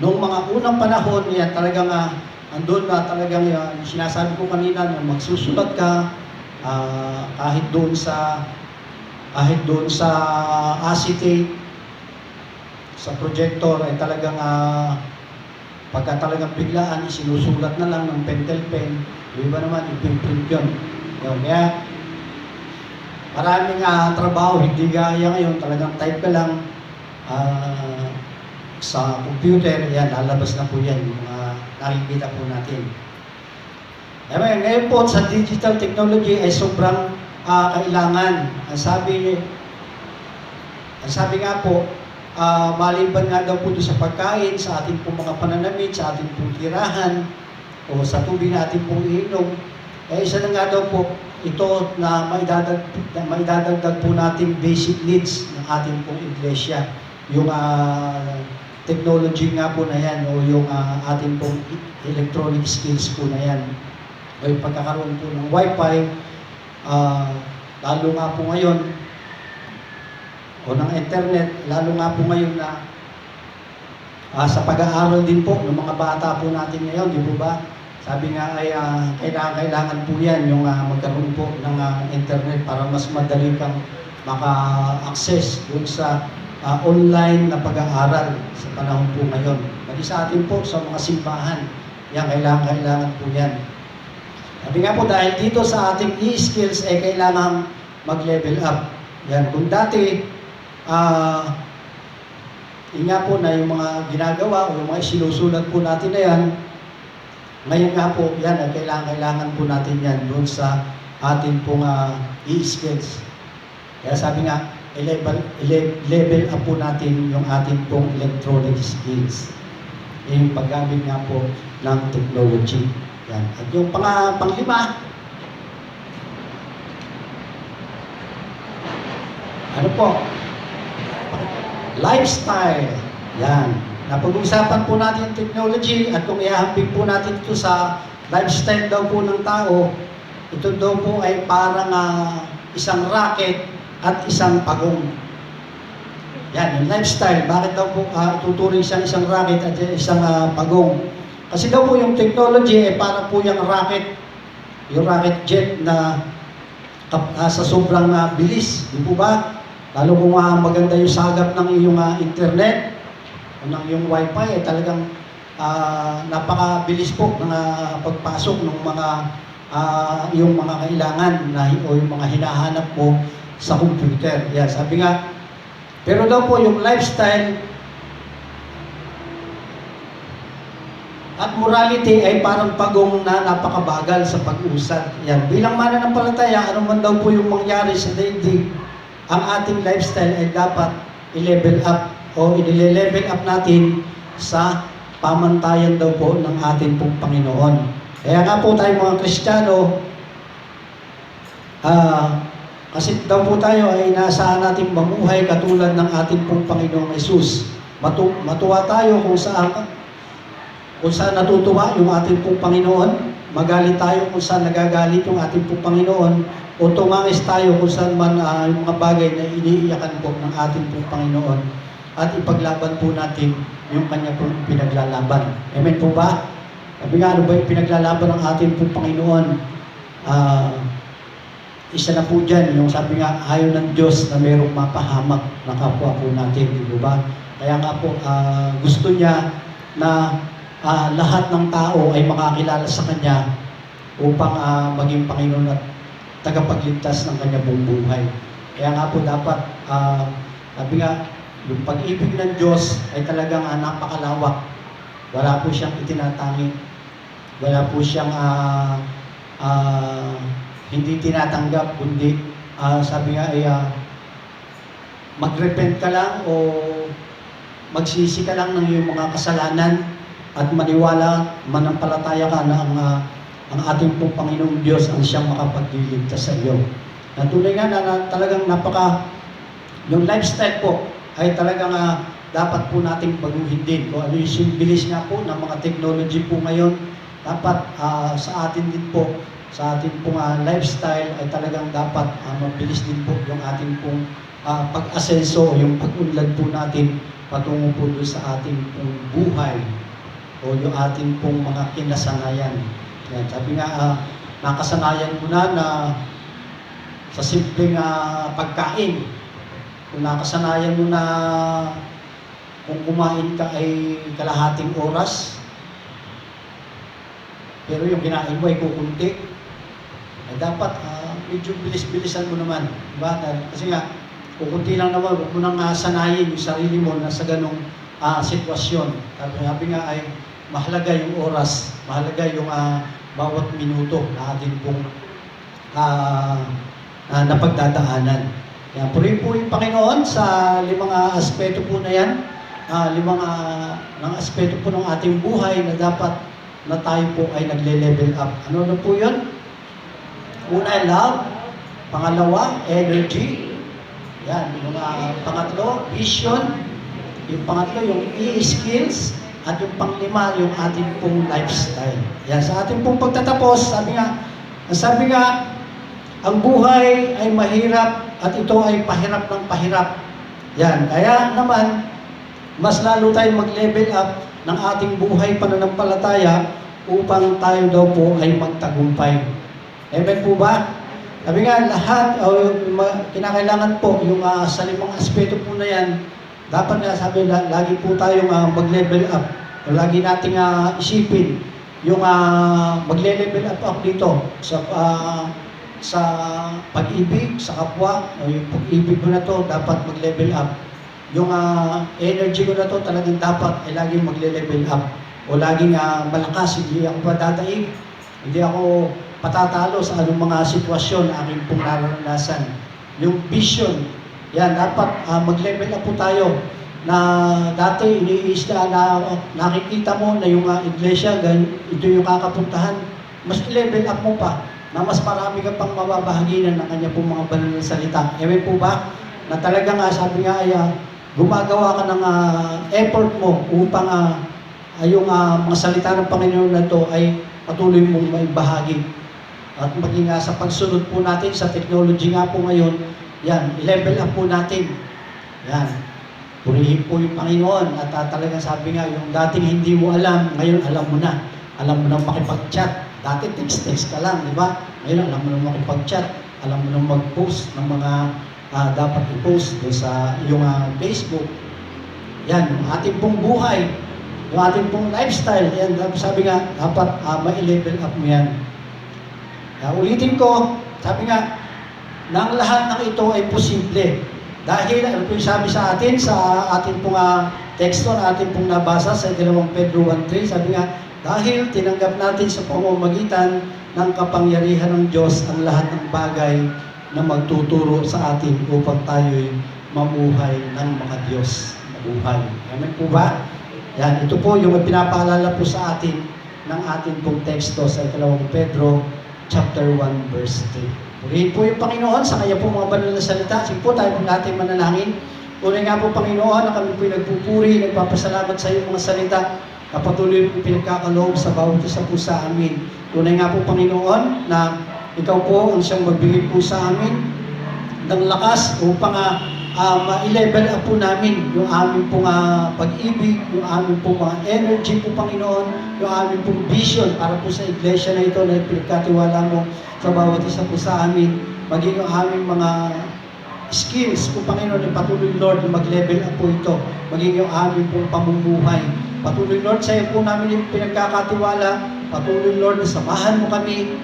noong mga unang panahon, yan talagang andun na talagang sinasabi ko kanina na magsusulat ka kahit doon sa acetate, sa projector ay talagang pagka talagang biglaan, sinusulat na lang ng pentel pen, yung iba naman, ipimprint yun. Kaya maraming trabaho, hindi gaya ngayon, talagang type ka lang sa computer, yan, lalabas na po yan, yung nakikita po natin. Ngayon po, sa digital technology ay sobrang kailangan. Ang sabi nga po, maliban nga daw po doon sa pagkain, sa ating pong mga pananamit, sa ating pong tirahan, o sa tubig na ating pong iinom, isa na nga daw po, ito na maidadagdag po natin basic needs ng ating pong iglesia. Yung technology nga po na yan, o yung ating pong electronic skills po na yan. O yung pagkakaroon po ng wifi, lalo nga po ngayon, o ng internet, lalo nga po ngayon na sa pag-aaral din po ng mga bata po natin ngayon, di po ba? Sabi nga ay kailangan po yan yung magkaroon po ng internet para mas madali kang maka-access dun sa online na pag-aaral sa panahon po ngayon. Pati sa atin po, sa mga simbahan, yan, kailangan po yan. Sabi nga po, dahil dito sa ating e-skills ay kailangan mag-level up. Yan, kung dati, yun nga po na yung mga ginagawa o yung mga sinusulat po natin na yan, ngayon nga po, yan, ay kailangan po natin yan doon sa atin pong e-skills. Kaya sabi nga, level up po natin yung ating pong electronic skills. Yung paggamit nga po ng technology. Yan. At yung panglima, ano po? Lifestyle. Yan. Napag-uusapan po natin yung technology at kung ihahambing po natin ito sa lifestyle daw po ng tao, ito daw po ay parang isang racket at isang pagong. Yan, yung lifestyle. Bakit daw po tuturing siyang isang racket at isang pagong? Kasi daw po yung technology ay parang po yung rocket jet na sa sobrang bilis. Di po ba? Lalo kung maganda yung sagap ng iyong internet o ng iyong wifi, ay talagang napakabilis po ng pagpasok ng mga yung mga kailangan o yung mga hinahanap mo sa computer. Yan, sabi nga, pero daw po yung lifestyle at morality ay parang pagong na napakabagal sa pag-usad. Yan, bilang mananampalataya, ano man daw po yung mangyari sa daigdig, ang ating lifestyle ay dapat i-level up o i-level up natin sa pamantayan daw po ng ating pong Panginoon. Kaya nga po tayo mga Kristiyano, kasi daw po tayo ay inaasahan natin mamuhay katulad ng ating pong Panginoong Hesus. Matuwa tayo kung saan natutuwa yung ating pong Panginoon, magalit tayo kung saan nagagalit yung ating pong Panginoon, o tumangis tayo kung saan man yung mga bagay na iniiyakan po ng ating pong Panginoon, at ipaglaban po natin yung kanya pong pinaglalaban. Amen po ba? Sabi nga, ano ba yung pinaglalaban ng ating pong Panginoon? Isa na po dyan, yung sabi nga, ayaw ng Diyos na mayroong mapahamak na kapwa po natin, di ba? Kaya nga po, gusto niya na lahat ng tao ay makakilala sa Kanya upang maging Panginoon at tagapagligtas ng Kanya buong buhay. Kaya nga po dapat, sabi nga, yung pag-ibig ng Diyos ay talagang napakalawak. Wala po siyang itinatangi. Wala po siyang hindi tinatanggap, kundi sabi nga ay mag-repent ka lang o magsisi ka lang ng iyong mga kasalanan at maniwala, manampalataya ka na ang ating pong Panginoong Diyos ang siyang makapagliligtas sa iyo. Tunay nga na talagang yung lifestyle po ay talagang dapat po nating baguhin din. Kung ano yung bilis nga po ng mga technology po ngayon, dapat sa atin din po, sa ating pong lifestyle ay talagang dapat mabilis din po yung ating pong pag-asenso, yung pag-unlad po natin patungo po doon sa ating pong buhay o yung ating pong mga kinasanayan. Yan, sabi nga, nakasanayan mo na sa simpleng pagkain. Kung nakasanayan mo na kung kumain ka ay kalahating oras, pero yung kinain mo ay kukunti, ay dapat medyo bilis-bilisan mo naman. Diba? Kasi nga, kukunti lang naman, huwag mo nang sanayin yung sarili mo na sa ganong sitwasyon. Sabi nga ay mahalaga yung oras, mahalaga yung bawat minuto na atin pong napagdadaanan. Kaya purihin po yung Panginoon sa limang aspeto po na yan, ng aspeto po ng ating buhay na dapat na tayo po ay nagle-level up. Ano po yun? Una, love. Pangalawa, energy. Yan. Yung pangatlo, vision. Yung pangatlo, yung e-skills. At yung panglima, yung ating pong lifestyle. Yan. Sa ating pong pagtatapos, sabi nga, ang buhay ay mahirap at ito ay pahirap ng pahirap. Yan. Kaya naman, mas lalo tayong mag-level up ng ating buhay pananampalataya upang tayo daw po ay magtagumpay. Amen po ba? Sabi nga, lahat, kinakailangan po, yung sa limang aspeto po na yan, dapat nga sabi, lagi po tayong mag-level up. Lagi nating isipin yung magle-level up dito sa sa pag-ibig, sa kapwa, o yung pag-ibig ko na to, dapat mag-level up. Yung energy ko na to, talagang dapat ay laging magle-level up. O laging malakas, hindi ako padadaig. Hindi ako patatalo sa anong mga sitwasyon na aking pong naranasan. Yung vision, yan, dapat mag-level up po tayo na dati iniisda na nakikita mo na yung iglesia, ito yung kakapuntahan, mas level up mo pa na mas marami ka pang mababahaginan ng kanya pong mga banal na salita. Ewan po ba na talaga sabi nga ay gumagawa ka ng effort mo upang yung mga salita ng Panginoon na ito ay patuloy mong maibahagi. At maging sa pagsunod po natin sa technology nga po ngayon, yan, i-level up po natin. Yan. Purihin po yung Panginoon at talagang sabi nga, yung dating hindi mo alam, ngayon alam mo na. Alam mo na makipag-chat. Dati text-text ka lang, di ba? Ngayon alam mo na makipag-chat. Alam mo na mag-post ng mga dapat i-post sa iyong Facebook. Yan, yung ating pong buhay, yung ating pong lifestyle, yan, sabi nga, dapat ma-level up mo yan. Ulitin ko, sabi nga, na ang lahat ng ito ay posible. Dahil, ano po yung sabi sa atin, sa ating pong teksto na ating pong nabasa sa 2 Pedro 1:3, sabi nga, dahil tinanggap natin sa pamamagitan ng kapangyarihan ng Diyos ang lahat ng bagay na magtuturo sa atin upang tayo'y mamuhay ng mga Diyos. Mabuhay. Amen po ba? Yan, ito po yung pinapaalala po sa atin ng ating pong teksto sa 2 Pedro chapter 1 verse 3. Purihin po yung Panginoon sa kanya po mga banal na salita. Sige po tayo po natin manalangin. Tunay nga po Panginoon na kami po nagpupuri, nagpapasalamat sa iyong mga salita na patuloy po pinagkakaloob sa bawat isa po sa amin. Tunay nga po Panginoon na ikaw po ang siyang magbigay po sa amin ng lakas upang ma-level up po namin yung aming pong pag-ibig, yung aming pong mga energy po Panginoon, yung aming pong vision para po sa iglesia na ito na pinagkatiwala mo sa bawat isa po sa amin, maging yung aming mga skills po Panginoon ay patuloy Lord na mag-level up po ito, maging yung aming pong pamumuhay. Patuloy Lord sa iyo po namin yung pinagkakatiwala, patuloy Lord na samahan mo kami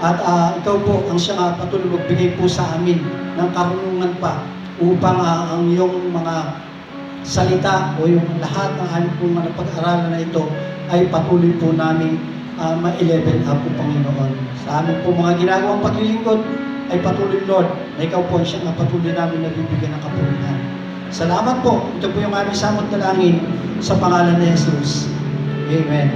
at ikaw po ang siyang patuloy magbigay po sa amin ng karunungan pa upang ang iyong mga salita o yung lahat ng aming pong napag-aralan na ito ay patuloy po namin ma-level up po Panginoon. Sa amin po mga ginagawang paglilingkod ay patuloy Lord na ikaw po ang siyang patuloy namin nabibigyan ng kapurihan. Salamat po. Ito po yung aming samot na langin sa pangalan ni Jesus. Amen.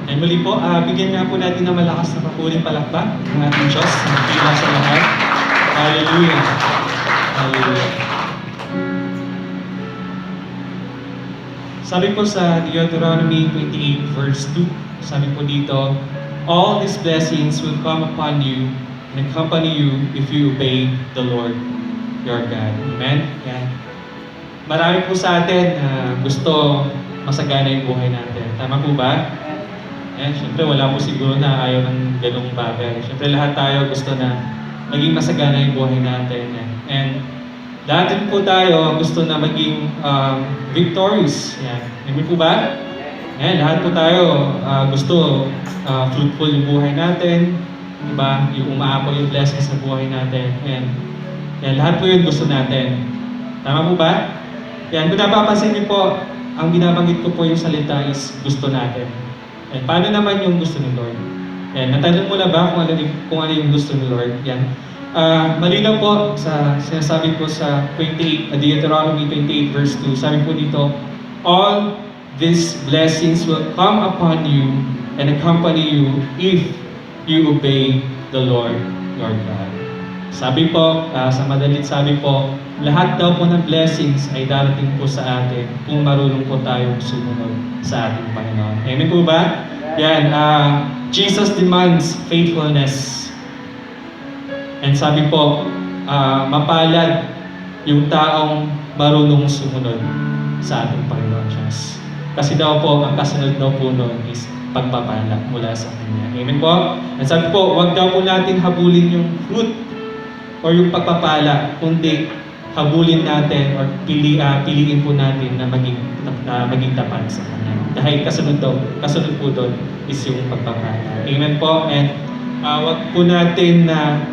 And muli po, bigyan nga po natin ng malakas na papuling palakpak ng ating Diyos na pila sa lahat. Hallelujah! Hallelujah! Sabi po sa Deuteronomy 28 verse 2, sabi po dito, all these blessings will come upon you and accompany you if you obey the Lord your God. Amen? Yan. Marami po sa atin gusto masagana yung buhay natin. Tama po ba? Siyempre wala po siguro na ayaw ng ganung bagay. Siyempre lahat tayo gusto na maging masagana yung buhay natin. And lahat din po tayo gusto na maging victorious. Yan. Hindi po ba? Lahat po tayo gusto fruitful yung buhay natin. Diba? Yung umaapaw yung blessings sa buhay natin. And lahat po yun gusto natin. Tama po ba? Yan. Kung napapansin niyo po, ang binabanggit ko po yung salita is gusto natin. And paano naman yung gusto ni Lord? Yan. Natanong mo na ba kung ano yung gusto ni Lord? Yan. Malinaw po sa sinasabi po sa Deuteronomy 28 verse 2. Sabi po dito, all these blessings will come upon you and accompany you if you obey the Lord your God. Sabi po, sa madalit sabi po, lahat daw po ng blessings ay darating po sa atin kung marunong po tayong sumunod sa ating Panginoon. Amen po ba? Yan, Jesus demands faithfulness. And sabi po, mapalad yung taong marunong sumunod sa ating Panginoon Diyos. Kasi daw po, ang kasunod daw po noon is pagpapala mula sa Kanya. Amen po? And sabi po, huwag daw po natin habulin yung fruit or yung pagpapala, kundi habulin natin or piliin po natin na maging tapat sa Kanya. Dahil kasunod po doon is yung pagpapala. Amen po. And wag po natin na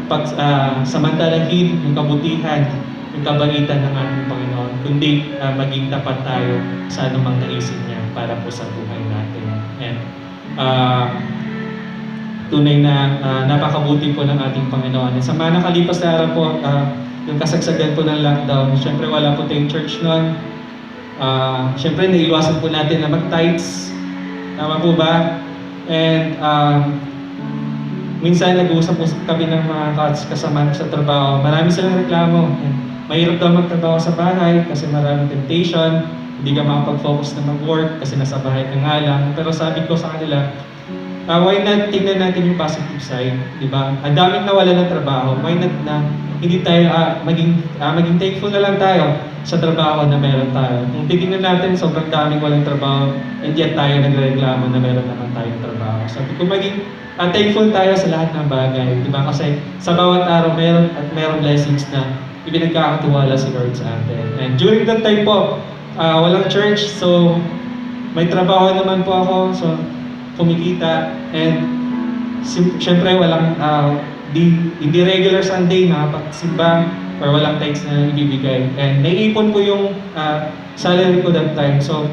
samantalahin yung kabutihan, yung kabaitan ng ating Panginoon, kundi maging tapat tayo sa anumang naisip niya para po sa buhay natin. And tunay na napakabuti po ng ating Panginoon. And sa mga nakalipas na araw po, yung kasagsagan po ng lockdown, syempre wala po tayong church noon. Syempre naiwasan po natin na mag-tithes. Tama po ba? And minsan nag-uusap po kami ng mga kasama sa trabaho. Marami silang reklamo. Mahirap daw magtrabaho sa bahay kasi maraming temptation. Hindi ka makapag-focus na mag-work kasi nasa bahay ka nga lang. Pero sabi ko sa kanila, why not tingnan natin yung positive side, di ba? Ang daming nawala ng trabaho. Why not na hindi tayo maging thankful na lang tayo sa trabaho na meron tayo. Kung titingnan natin, sobrang daming walang trabaho, and yet tayo nagreklamo na meron naman tayong trabaho. Sabi ko, maging thankful tayo sa lahat ng bagay, di ba? Kasi sa bawat araw, meron blessings na ibinagkakatiwala si Lord sa atin. And during that time po, walang church, so may trabaho naman po ako, so kumikita, and syempre walang hindi regular Sunday na pagsimba or walang tithes na ibibigay. And naiipon ko yung salary ko that time. So,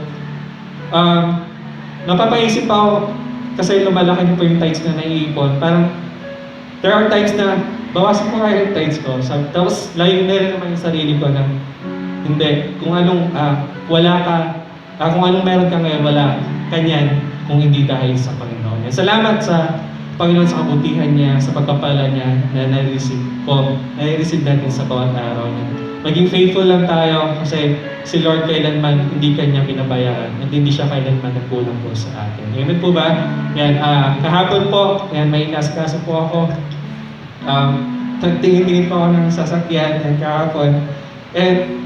napapaisip pa ako kasi lumalaki po yung tithes na naiipon. Parang, there are times na bawasan ko kaya yung tithes ko. Tapos, layo na rin naman yung sarili ko na hindi. Kung anong wala ka, kung anong meron ka ngayon, wala kanyan kung hindi dahil sa Panginoon. Salamat sa Panginoon sa kabutihan niya, sa pagpapala niya na nare-receive natin sa bawat araw niya. Maging faithful lang tayo kasi si Lord kailanman hindi kanya pinabayaan at hindi siya kailanman nagkulang po sa atin. Amen po ba? Yan, kahapon po, yan, may inaskasa po ako. Tingin-tingin po ako ng sasakyan yan kahapon. And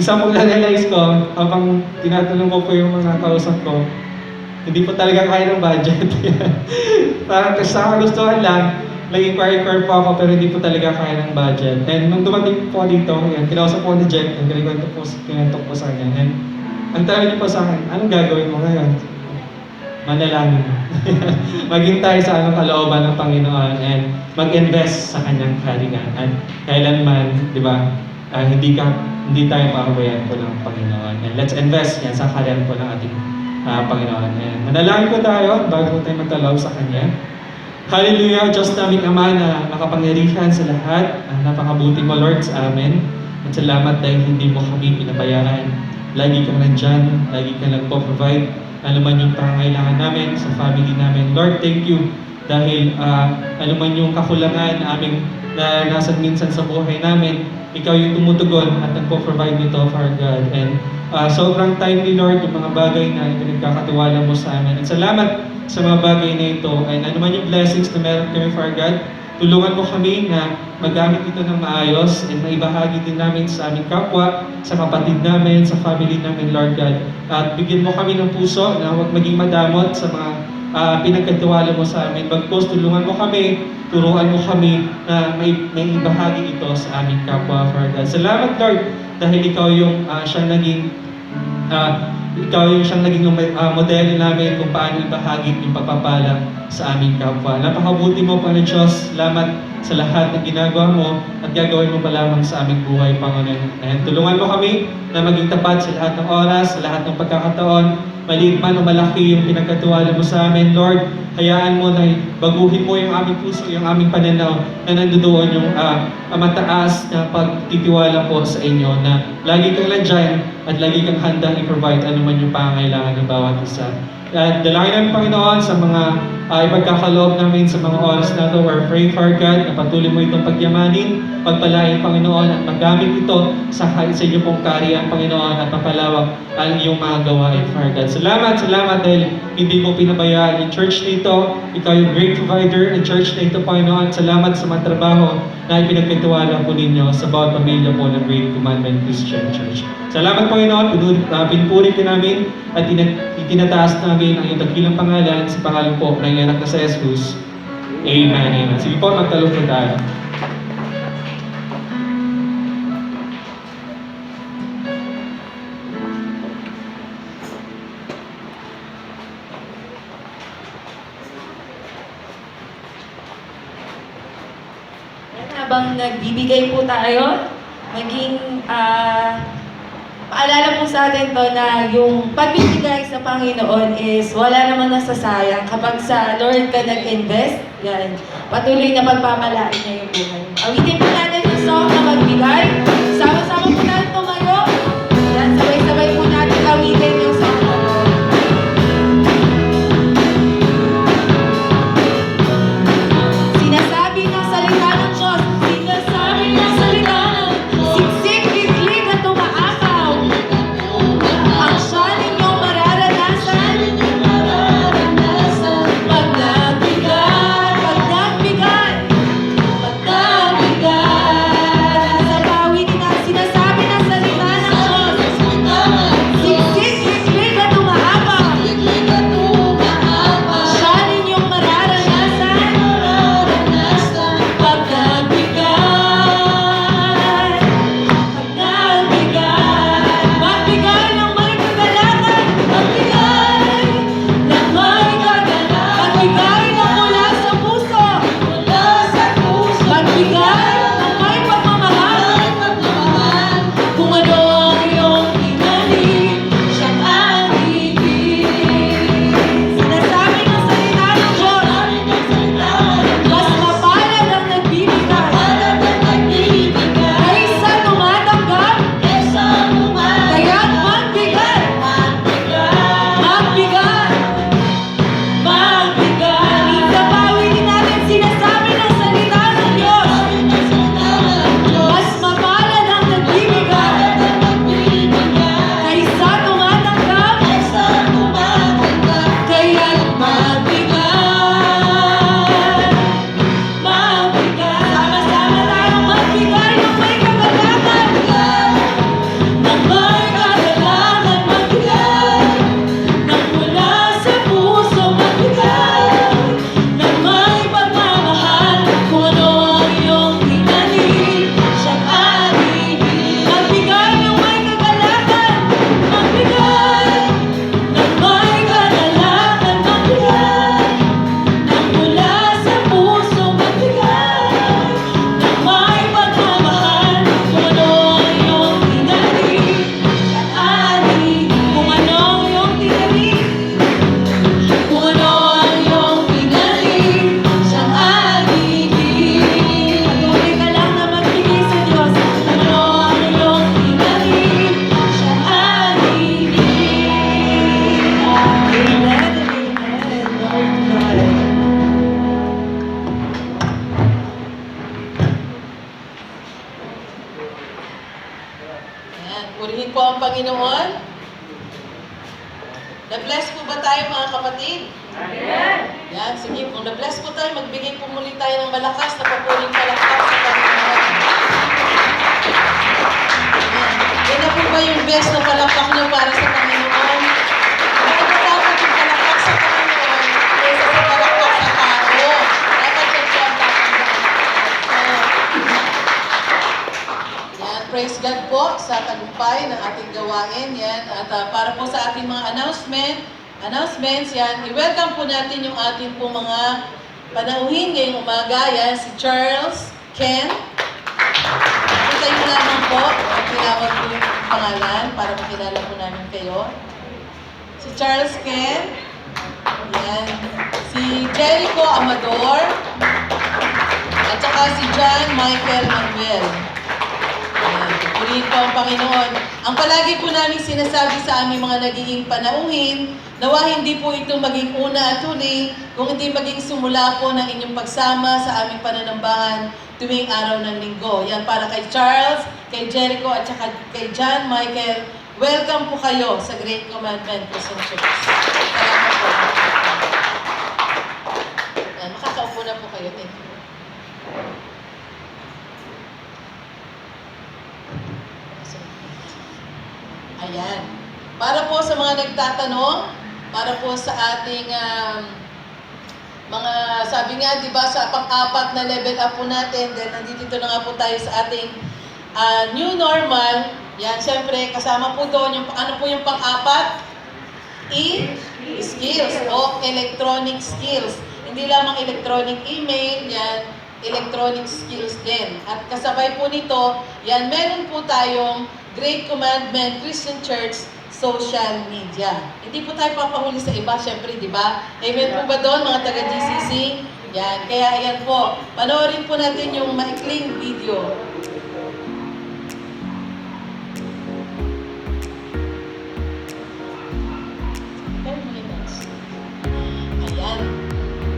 isa pong na-realize ko, habang tinatanong ko po yung mga kausap ko, hindi po talaga kaya ng budget. Parang sa kagustuhan lang, nag-inquire po ako pero hindi po talaga kaya ng budget. And nung dumating po dito, yan, kinausap po ni Jack, ang kinantok po sa kanya. And ang tanong niyo po sa akin, anong gagawin mo ngayon? Manalangin. Maging tayo sa kalooban ng Panginoon and mag-invest sa kanyang kaharian. At kailanman, di ba, hindi tayo pahabayan po ng Panginoon. And let's invest yan sa kaharian po ng ating Panginoon. And manalangin po tayo bago tayo magtalaw sa Kanya. Hallelujah, Diyos naming Ama na makapangyarihan sa lahat. Napakabuti mo, Lord, sa amin. At salamat dahil hindi mo kami pinabayaan. Lagi kang nandyan, lagi kang nagpo-provide. Ano man yung pangangailangan namin sa family namin. Lord, thank you dahil ano man yung kakulangan na nasan minsan sa buhay namin, ikaw yung tumutugon at nagpo-provide nito for God. And sobrang timely, Lord, yung mga bagay na pinagkakatiwala mo sa amin. At salamat sa mga bagay na ito. And ano man yung blessings na meron kami for God, tulungan mo kami na magamit ito ng maayos and maibahagi din namin sa aming kapwa, sa kapatid namin, sa family namin, Lord God. At bigyan mo kami ng puso na huwag maging madamot sa mga pinagkatiwala mo sa amin. Bagkus, tulungan mo kami, turuan mo kami na may ibahagi ito sa aming kapwa, for God. Salamat, Lord, dahil ikaw yung siyang naging modelo namin kung paano ibahagi yung pagpapala sa aming kapwa. Napakabuti mo, Panginoon Diyos. Salamat sa lahat ng ginagawa mo at gagawin mo pa lamang sa aming buhay, Panginoon. And tulungan mo kami na maging tapat sa lahat ng oras, sa lahat ng pagkakataon. Maliit man o malaki yung pinagkatiwala mo sa amin, Lord. Hayaan mo na baguhin mo yung aming puso, yung aming pananaw na nandoon yung mataas na pagtitiwala po sa inyo na lagi kang nandyan at lagi kang handang i-provide ano man yung pangangailangan ng bawat isa. At dalangin namin, Panginoon, sa mga ipagkakaloob namin sa mga oras na ito, we're praying for God na patuloy mo itong pagyamanin, pagpalain, Panginoon, at magamit ito sa inyo pong kaharian, Panginoon, at mapalawak ang iyong mga gawain for God. Salamat dahil hindi mo pinabayaan yung church na ito. Ikaw yung great provider ng church na ito, Panginoon. Salamat sa mga trabaho na ipinagkatiwala po ninyo sa bawat pamilya po ng Great Commandment Christian Church. Salamat, Panginoon. Pinupuri ka namin at itinataas namin ang iyong dakilang pangalan sa pangalan po ng iyong anak na sa Jesus. Amen. Sige po, magtalong po tayo. habang nagbibigay po tayo, maging paalala po sa atin to na yung pagbibigay sa Panginoon is wala namang nasasayang. Kapag sa Lord ka nag-invest, yan, patuloy na pagpapalain niya yung buhay mo. Awitin po natin yung song na magbigay. Sama-sama po natin tumayo. Yan, sabay-sabay po natin awitin yung song na to. Sinasabi ng salita ng Diyos, sinasabi ng salita ng siksik, biglig at umaapaw. Ang siya ninyong mararanasan, pag nagbigay, pag nagbigay, pag nagbigay. Sa tawid na sinasabi ng salita ng Diyos, siksik, biglig at umaapaw. Ang siya ninyong mararanasan, pag nagbigay, pag nagbigay, magbigay ng may kagalakan, magbigay ng may kagalakan, magbigay ng mula sa puso, magbigay ng may pagmamahal, kung ano ang iyong inanin, siyang aligid. Sinasabi ng salita ng Diyos, mas mapalad ang nagbibigay kaysa tumatanggap, kaya't magbigay, magbigay, magbigay. Isapawiin natin sinasabi ng salita ng Diyos, mas mapalad ang nagbibigay kaysa tumatanggap, kaya't magbigay, magbigay. Sama-sama tayong magbigay ng may kagalakan, ng may kagalakan, magbigay ng mula sa puso, magbigay ng may pagmamahal, kung ano ang iyong inanin, siyang aligid. Magbigay ng may kagalakan, magbigay ng may kagalakan, magbigay ng mula sa puso, magbigay ng may pagmamahal, kung ano ang iyong inanin, siyang aligid. Kung ano ang iyong tinanin, kung ano ang iyong pinanin, siyang aligid. Patuloy ka lang na magbigay sa Diyos. Kung ano ang iyong pinanin, siyang aligid. Amen and amen. Lord God. Ayan, purihin po ang Panginoon. Na-bless po ba tayo mga kapatid? Yan, sige, kung na-bless po tayo, magbigay po muli tayo ng malakas na papuling palakpak sa Panginoon. Ayan. Yan na po ba yung best na palakpak nyo para sa Panginoon? Bakit ba dapat yung palakpak sa Panginoon kaysa sa palakpak sa tao? Dapat yung siya ang yan, praise God po sa tagumpay ng ating gawain. Yan, at para po sa ating mga announcements, yan, i-welcome po natin yung ating po mga panauhin ngayong umaga. Yan, si Charles, Ken. Punta yung lamang po at tinawag po yung pangalan para makilala po namin kayo. Si Charles Ken. Yan. Si Jericho Amador. At saka si John Michael Manuel. Purihin po ang Panginoon. Ang palagi po namin sinasabi sa aming mga nagiging panauhin, nawa hindi po ito maging una at huli, kung hindi maging sumula po ng inyong pagsama sa aming pananambahan tuwing araw ng linggo. Yan para kay Charles, kay Jericho, at saka kay John Michael. Welcome po kayo sa Great Commandment Christian Church. Salamat po. Yan, makakaupo na po kayo. Thank you. Ayan. Para po sa mga nagtatanong, para po sa ating mga, sabi nga, di ba, sa pang-apat na level up po natin, then nandito na nga po tayo sa ating new normal. Yan, syempre, kasama po doon yung, ano po yung pang-apat? E-skills o electronic skills. Hindi lamang electronic email, yan, electronic skills din. At kasabay po nito, yan, meron po tayong Great Commandment Christian Church social media. Hindi po tayo papahuli sa iba, syempre, di ba? Amen po ba doon, mga taga-GCC? Yan, kaya yan po. Panoorin po natin yung maikling video. 10 minutes. Ayan.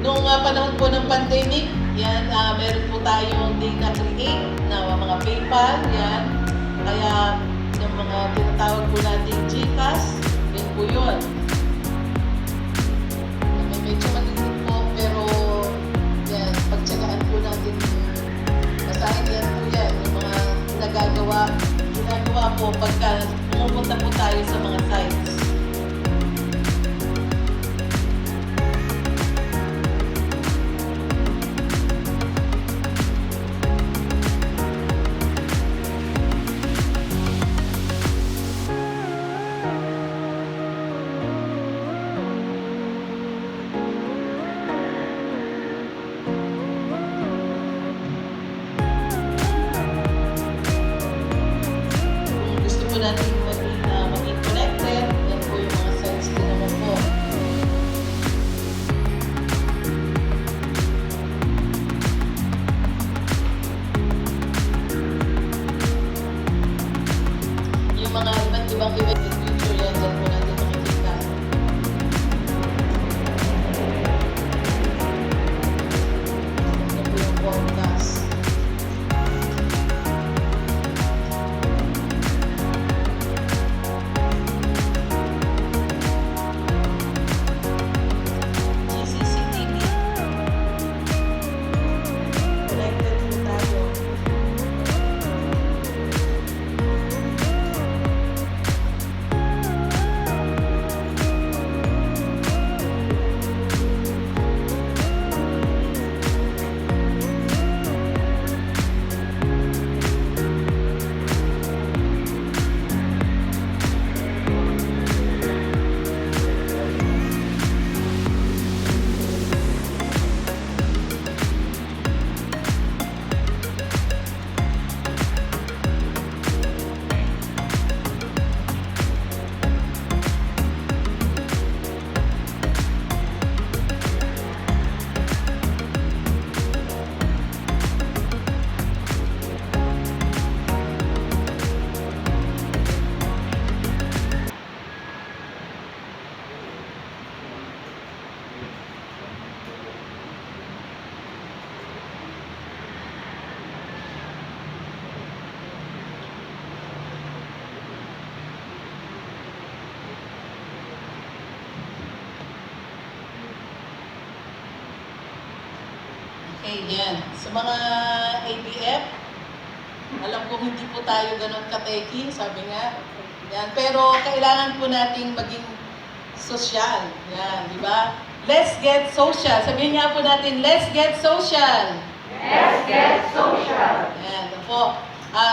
Noong panahon po ng pandemic, yan, meron po tayong data create na mga PayPal, yan. Kaya, yung mga tinatawag po natin GCash, yan po yun. Medyo maliit po, pero yan, pagtsagaan po natin, masahin yan po yan, yung mga ginagawa po pagka pumupunta po tayo sa mga sites. Kung gusto po natin maging connected, yan po yung mga sites din naman po. Yung mga iba't ibang event in future, yan dyan po natin makikita. Yan po yung forecast. GCCTV. Connected po tayo. Okay, yan. Sa mga ABF, alam ko hindi po tayo ganun kateki, sabi nga. Yan. Pero kailangan po nating maging social. Yan, di ba? Let's get social. Sabihin nga po natin, let's get social. Let's get social. Yan, ito po.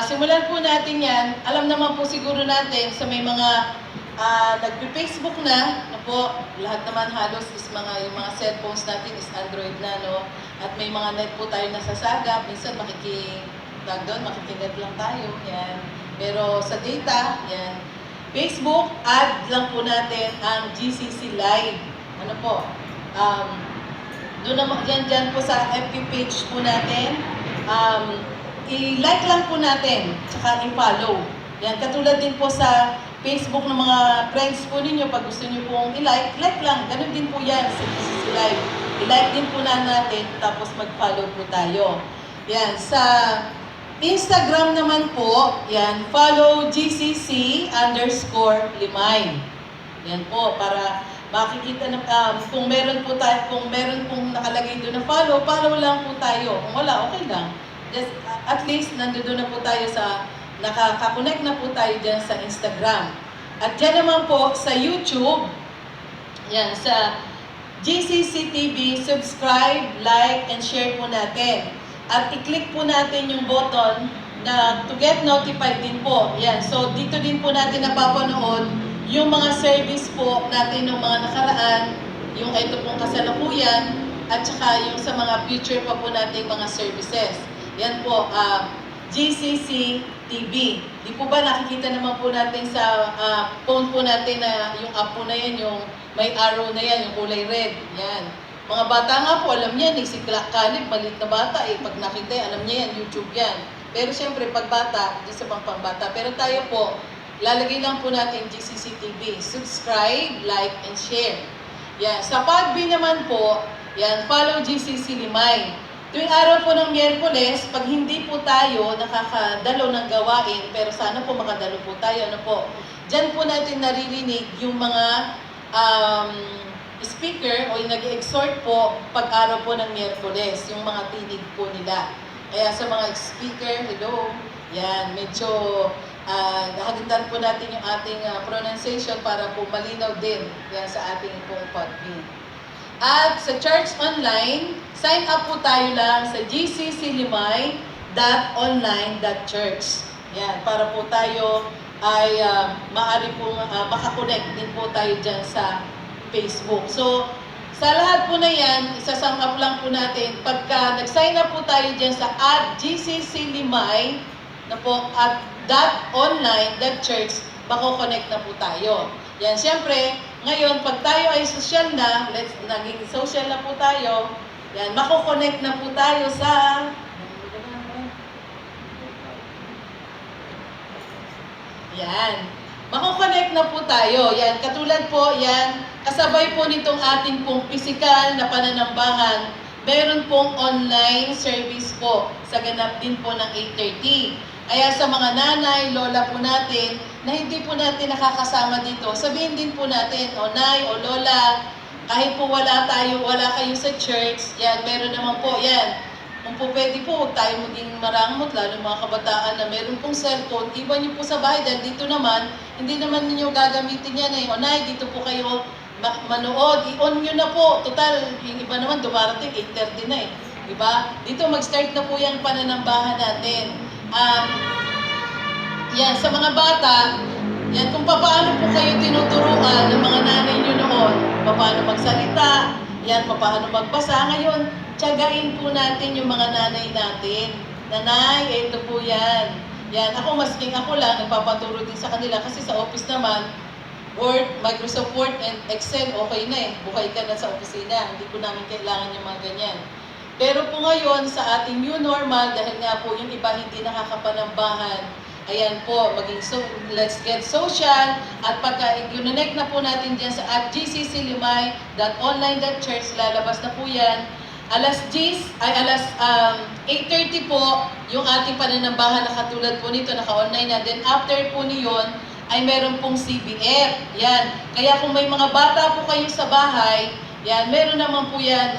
Simulan po natin yan. Alam naman po siguro natin sa may mga nagpe-Facebook na po, lahat naman halos is yung mga cellphones natin is Android na, no? At may mga net po tayo nasasagap. Minsan makikinet lang tayo. Yan. Pero sa data, yan. Facebook, add lang po natin ang GCC Live. Ano po? Doon naman, dyan po sa FB page po natin. I-like lang po natin, tsaka i-follow. Yan, katulad din po sa Facebook ng mga friends po ninyo, pag gusto niyo pong i-like, like lang. Ganun din po yan sa GCC Live. I-like din po na natin, tapos mag-follow po tayo. Yan, sa Instagram naman po, yan, follow GCC_Limay. Yan po, para makikita na, kung meron pong nakalagay doon na follow lang po tayo. Kung wala, okay lang. Just, at least, nandoon na po tayo sa, nakaka-connect na po tayo dyan sa Instagram. At dyan naman po sa YouTube, yan, sa GCC TV, subscribe, like, and share po natin. At i-click po natin yung button na to get notified din po. Yan, so dito din po natin napapanood yung mga service po natin ng mga nakaraan, yung ito pong kasalukuyan, at saka yung sa mga future pa po nating mga services. Yan po, GCC TV. Di po ba nakikita naman po natin sa phone po natin na yung app po na yan, yung may arrow na yan, yung kulay red. Yan. Mga bata nga po, alam niyan, si Caleb, maliit na bata, pag nakita yan, alam niya yan, YouTube yan. Pero siyempre, pag bata, di sa pang-bata. Pero tayo po, lalagay lang po natin GCC TV. Subscribe, like, and share. Yan. Sa PagB naman po, yan, follow GCC Limay. Tuwing araw po ng Miyerkules, pag hindi po tayo nakakadalo ng gawain, pero sana po makadalo po tayo, ano po, dyan po natin naririnig yung mga speaker o yung nag-exhort po pag-araw po ng Miyerkules, yung mga tinig po nila. Kaya sa mga speaker, hello, yan, medyo hagitan po natin yung ating pronunciation para po malinaw din yan sa ating pong PagB. At sa Church Online, sign up po tayo lang sa gcclimay.online.church. Yan, para po tayo ay maaari pong makakonect din po tayo dyan sa Facebook. So, sa lahat po na yan, isasum up lang po natin. Pagka nag-sign up po tayo dyan sa @gcclimay na po @online.church, mako-connect na po tayo. Yan, siyempre, ngayon, pag tayo ay social na, naging social na po tayo, yan, mako-connect na po tayo sa yan. Mako-connect na po tayo. Yan, katulad po, yan, kasabay po nitong ating pong physical na pananambahan, meron pong online service po sa ganap din po ng 8:30. Kaya sa mga nanay, lola po natin, na hindi po natin nakakasama dito, sabihin din po natin, o nay, o lola, kahit po wala kayo sa church, yan, meron naman po, yan. Kung po pwede po, huwag tayo maging marangamot, lalo mga kabataan na meron pong cellphone, iba niyo po sa bahay, dahil dito naman, hindi naman ninyo gagamitin yan eh. O nay, dito po kayo manood, i-on nyo na po. Total, yung iba naman dumarating, 8:30 na eh. Diba? Dito mag-start na po yung pananambahan natin. Yan, sa mga bata, yan, kung paano po kayo tinuturuan ng mga nanay nyo noon, paano magsalita, yan, paano magbasa. Ngayon, tiyagain po natin yung mga nanay natin. Nanay, ito po yan. Yan, masking ako lang, nagpapaturo din sa kanila kasi sa office naman, Word, Microsoft Word, and Excel, okay na eh. Buhay ka na sa opisina. Hindi po namin kailangan yung mga ganyan. Pero po ngayon, sa ating new normal, dahil nga po yung iba hindi nakakapanambahan, ayan po, let's get social. At pagka i-connect na po natin dyan sa @gcclimay.online.church, lalabas na po yan. Alas 8:30 po, yung ating pananambahan na katulad po nito, naka-online na. Then after po niyon, ay meron pong CBF. Yan. Kaya kung may mga bata po kayo sa bahay, yan, meron naman po yan,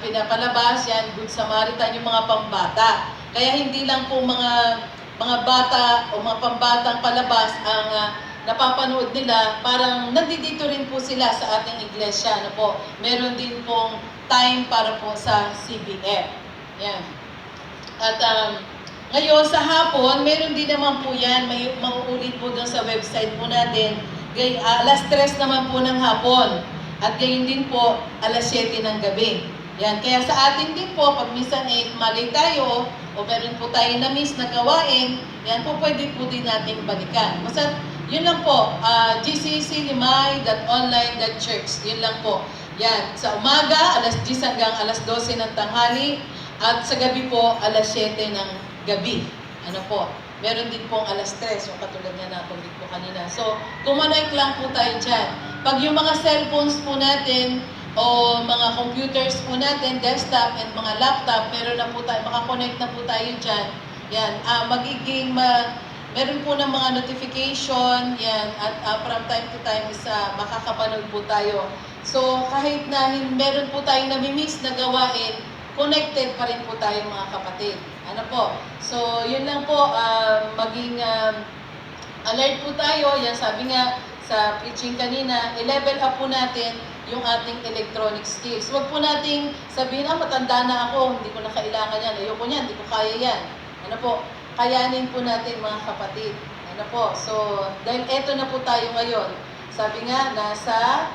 pinapalabas, yan, Good Samaritan, yung mga pambata. Kaya hindi lang po mga bata o mga pambatang palabas ang napapanood nila, parang nandito rin po sila sa ating iglesia. Ano po, meron din pong time para po sa CBF. Yan. At ngayon, sa hapon, meron din naman po yan, may mauulit po doon sa website po natin. Alas 3 naman po ng hapon. At gayon din po, alas 7 ng gabi. Yan, kaya sa atin din po, pag minsan mali tayo, o meron po tayo na-miss na gawain, yan po pwede po din natin balikan. Basta, yun lang po, gcclimay.online.church, yun lang po. Yan, sa umaga, alas 10 hanggang alas 12 ng tanghali, at sa gabi po, alas 7 ng gabi. Ano po? Meron din pong alas 3, yung katulad nga nabanggit ko kanina. So, kumonect lang po tayo dyan. Pag yung mga cellphones po natin, o mga computers po natin, desktop and mga laptop, meron na po tayo, makakonect na po tayo dyan. Yan, meron po ng mga notification, yan, at from time to time makakapanood po tayo. So, kahit na meron po tayong namimiss na gawain, connected pa rin po tayo mga kapatid. Ano po? So, yun lang po, maging alert po tayo. Yan, sabi nga sa preaching kanina, i-level up po natin yung ating electronic skills. Huwag po nating sabihin, matanda na ako, hindi ko na kailangan yan, ayoko niyan, hindi ko kaya yan. Ano po? Kayanin po natin mga kapatid. Ano po? So, dahil eto na po tayo ngayon. Sabi nga, nasa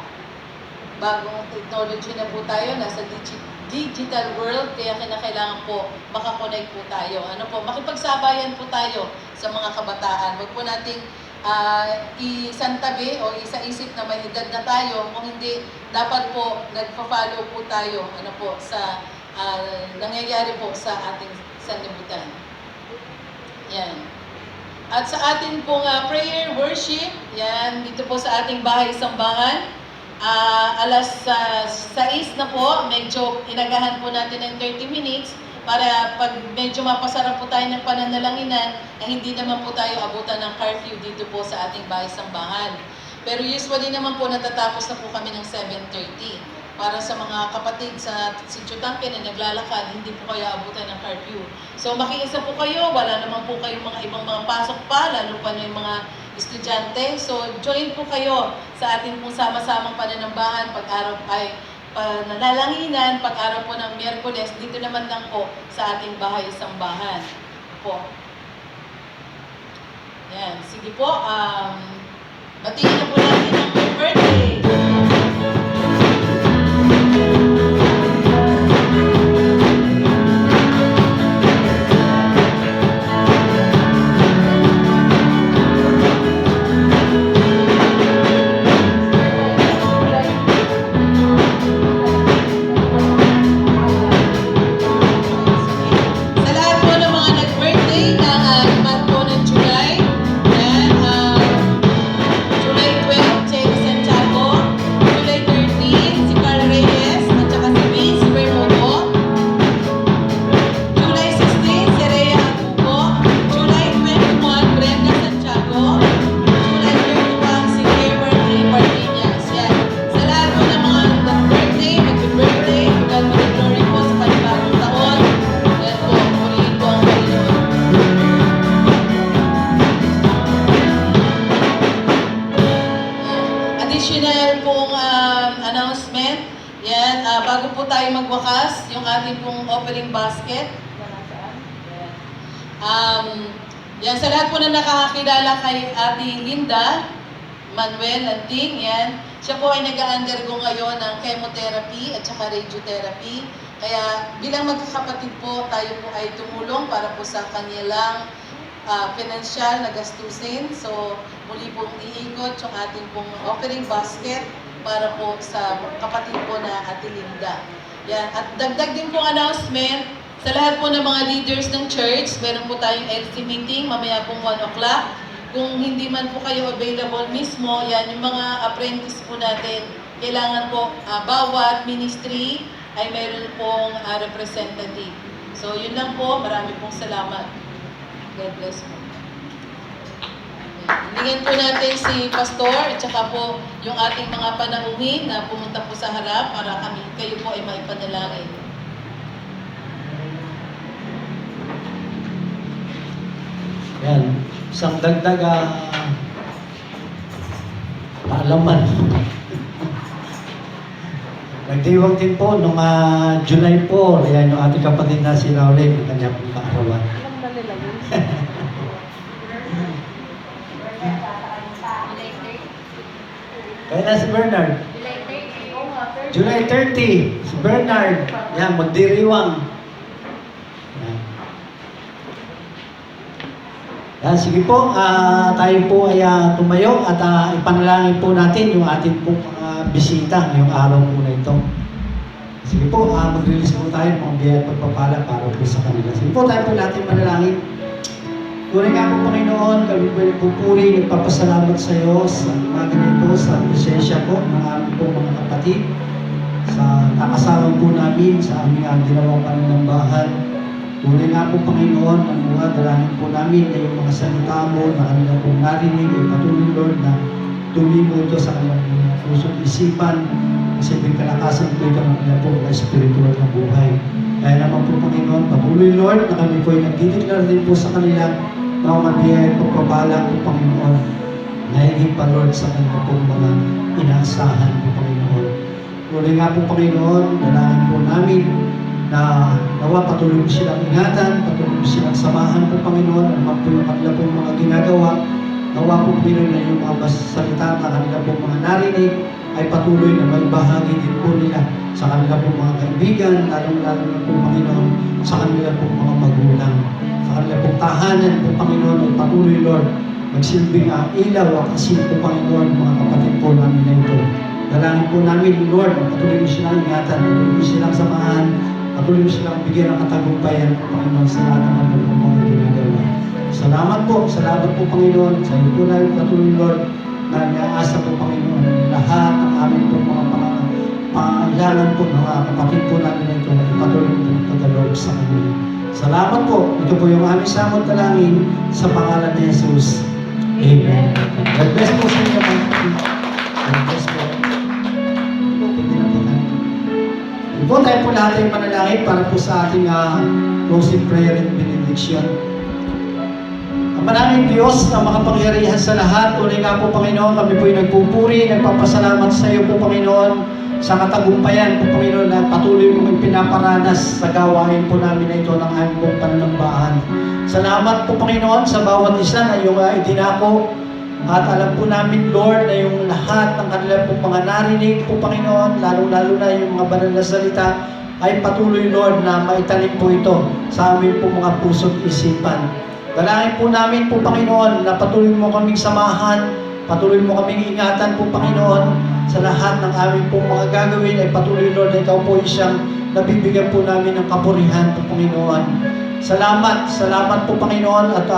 bagong technology na po tayo, nasa digital world, kaya kinakailangan po makakonect po tayo. Ano po, makipagsabayan po tayo sa mga kabataan. Huwag po nating isantabi o isaisip na may edad na tayo. Kung hindi, dapat po nagpa-follow po tayo ano po, sa nangyayari po sa ating sanlibutan. Yan. At sa atin pong prayer, worship, yan, dito po sa ating bahay sambahan, alas 6 na po, medyo inagahan po natin ng 30 minutes para pag medyo mapasarap po tayo ng pananalanginan, hindi naman po tayo abutan ng curfew dito po sa ating bahay sambahan. Pero usually naman po natatapos na po kami ng 7:30. Para sa mga kapatid sa Sitio Tangke na naglalakad, hindi po kayo abutan ng curfew. So makiisa po kayo, wala naman po kayong mga ibang mga pasok pa, lalo pa na yung mga estudyante. So join po kayo sa ating pong sama-samang pananambahan pag-araw ay pananalanginan, pag-araw po ng Miyerkules, dito naman lang po sa ating bahay sambahan po. Yan, sige po, batiin na po natin ang birthday. Sa lahat po ng mga nag-birthday ng month po ng July, yan, July 12, Cherry Santiago, July 13, si Carl Reyes, at saka si Vince Bermudo, July 16, si Rhea Agubo, July 21, Brenda Santiago, July 31, si Kimberly Martinez. Yan. Sa lahat po ng mga nag-birthday, mag-birthday, God be the glory po sa panibagong taon. Yan po, purihin po ang Panginoon. Additional pong announcement. Yan, bago po tayo magwakas, yung ating pong offering basket. Yan, sa lahat po na nakakakilala kay Ate Linda Manuel Lanting, yan. Siya po ay nag-undergo ngayon ng chemotherapy at saka radiotherapy. Kaya bilang magkakapatid po, tayo po ay tumulong para po sa kanilang financial na gastusin. So, muli pong iikot yung ating pong offering basket para po sa kapatid po na Ate Linda. Yan. At dagdag din pong announcement, sa lahat po ng mga leaders ng church, meron po tayong LC meeting, mamaya pong 1 o'clock. Kung hindi man po kayo available mismo, yan, yung mga apprentice po natin, kailangan po bawat ministry ay meron pong representative. So, yun lang po. Marami pong salamat. God bless po. Hilingan po natin si Pastor at saka po yung ating mga panauhin na pumunta po sa harap para kayo po ay maipanalangin. Yan, isang dagdag kaalaman. Nagdiwag din po nung July 4, yan yung ating kapatid na si Raulin, yung kanya pong kaarawan. Kaya na si Bernard. July 30, si Bernard. Yan, magdiriwang. Yan. Yan, sige po, tayo po ay tumayo at ipanalangin po natin yung ating pong bisita ngayong araw po na ito. Sige po, mag-release po tayo ng mga biyaya at pagpapala para po sa kanila. Sige po, tayo po natin manalangin. Tunay nga po Panginoon, kami po nagpupuri, nagpapasalamat sa iyo sa mga ganito, sa presensya po ng aming po mga kapatid, sa nakasama po namin sa aming ginawang pananambahan. Tunay nga po Panginoon, ang mga dalangin po namin na yung mga salita mo na kanila po narinig ay patuloy Lord na tumigo ito sa kanilang puso't isipan, kasi may kalakasan po ito ng kanilang po mga spiritual na buhay. Kaya naman po Panginoon, patuloy Lord na kami po ay nagdideklar din po sa kanila na umabiyay po pabalang po Panginoon. Nahigit pa Lord sa kanila po mga inaasahan po Panginoon. Tuloy nga po Panginoon, dalangin po namin na nawa patuloy po silang ingatan, patuloy po silang samahan po Panginoon, at po yung kanila po mga ginagawa. Nawa po Panginoon na yung mga salita na kanila po mga narinig ay patuloy na may bahagi din po nila sa kanila pong mga kaibigan, lalong-lalo na po Panginoon, sa kanila pong mga magulang. Sa kanila pong tahanan po Panginoon ay patuloy Lord, magsilbing ilaw at asin po Panginoon, mga kapatid po namin na ito. Dalangin po namin Lord, patuloy mo silang ingatan, patuloy mo silang samahan, patuloy mo silang bigyan ng katagumpayan po Panginoon sa lahat ng mga ginagawa. Salamat po Panginoon, sa iyo po namin patuloy Lord, na naasa po Panginoon, lahat ng aming po mga pangailangan po ng mga kapatid po namin na ito, ay patuloy po pagkaloob sa kanila. Salamat po, ito po yung aming samot dalangin sa pangalan ni Jesus. Amen. God bless po sa inyo mga kapatid. God bless po. Po tayo po lahat ay manalangin para po sa ating closing prayer and benediction. Ang maraming Diyos na makapangyarihan sa lahat, tunay nga po Panginoon, kami po ay nagpupuri, nagpapasalamat sa iyo po Panginoon, sa katagumpayan po Panginoon na patuloy mong pinaparanas sa gawain po namin na ito ng aming pong pananambahan. Salamat po Panginoon sa bawat isa na iyong idinako. At alam po namin, Lord, na yung lahat ng kanila po mga narinig po, Panginoon, lalo-lalo na yung mga banal na salita, ay patuloy, Lord, na maitanim po ito sa amin po mga puso't isipan. Dalangin po namin po, Panginoon, na patuloy mo kaming samahan, patuloy mo kaming ingatan po, Panginoon, sa lahat ng aming po mga gagawin, ay patuloy, Lord, na ikaw po siyang nabibigyan po namin ng kapurihan po, Panginoon. Salamat po, Panginoon, at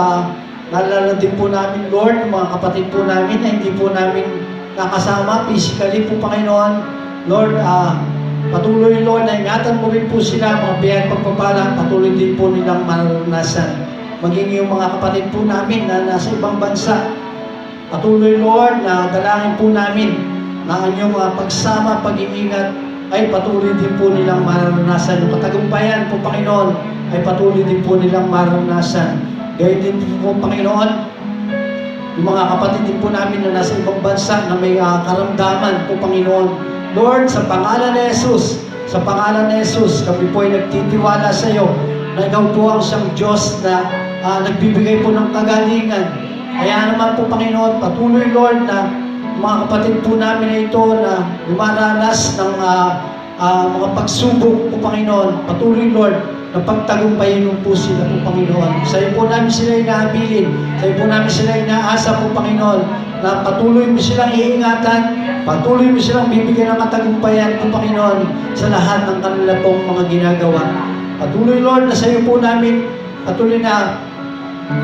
naalala din po namin, Lord, mga kapatid po namin na hindi po namin nakasama physically po, Panginoon. Lord, patuloy, Lord, na ingatan mo rin po sila, mga biyayang pagpapala, patuloy din po nilang maranasan. Maging yung mga kapatid po namin na nasa ibang bansa, patuloy, Lord, na dalangin po namin na ang iyong pagsama, pag-iingat, ay patuloy din po nilang maranasan. Yung katagumpayan po, Panginoon, ay patuloy din po nilang maranasan. Gayun din po, Panginoon, yung mga kapatid din po namin na nasa ibang bansa na may karamdaman po, Panginoon. Lord, sa pangalan ni Jesus, kami po ay nagtitiwala sa iyo na ikaw po ang siyang Diyos na nagbibigay po ng kagalingan. Kaya naman po, Panginoon, patuloy, Lord, na mga kapatid po namin na ito na lumaranas ng mga pagsubok po, Panginoon. Patuloy, Lord, na pagtagumpayin mo po sila po, Panginoon. Sa iyo po namin sila inahabilin. Sa iyo po namin sila inaasa po, Panginoon, na patuloy mo silang iingatan, patuloy mo silang bibigyan ng katagumpayan po, Panginoon, sa lahat ng kanila pong mga ginagawa. Patuloy, Lord, na sa iyo po namin, patuloy na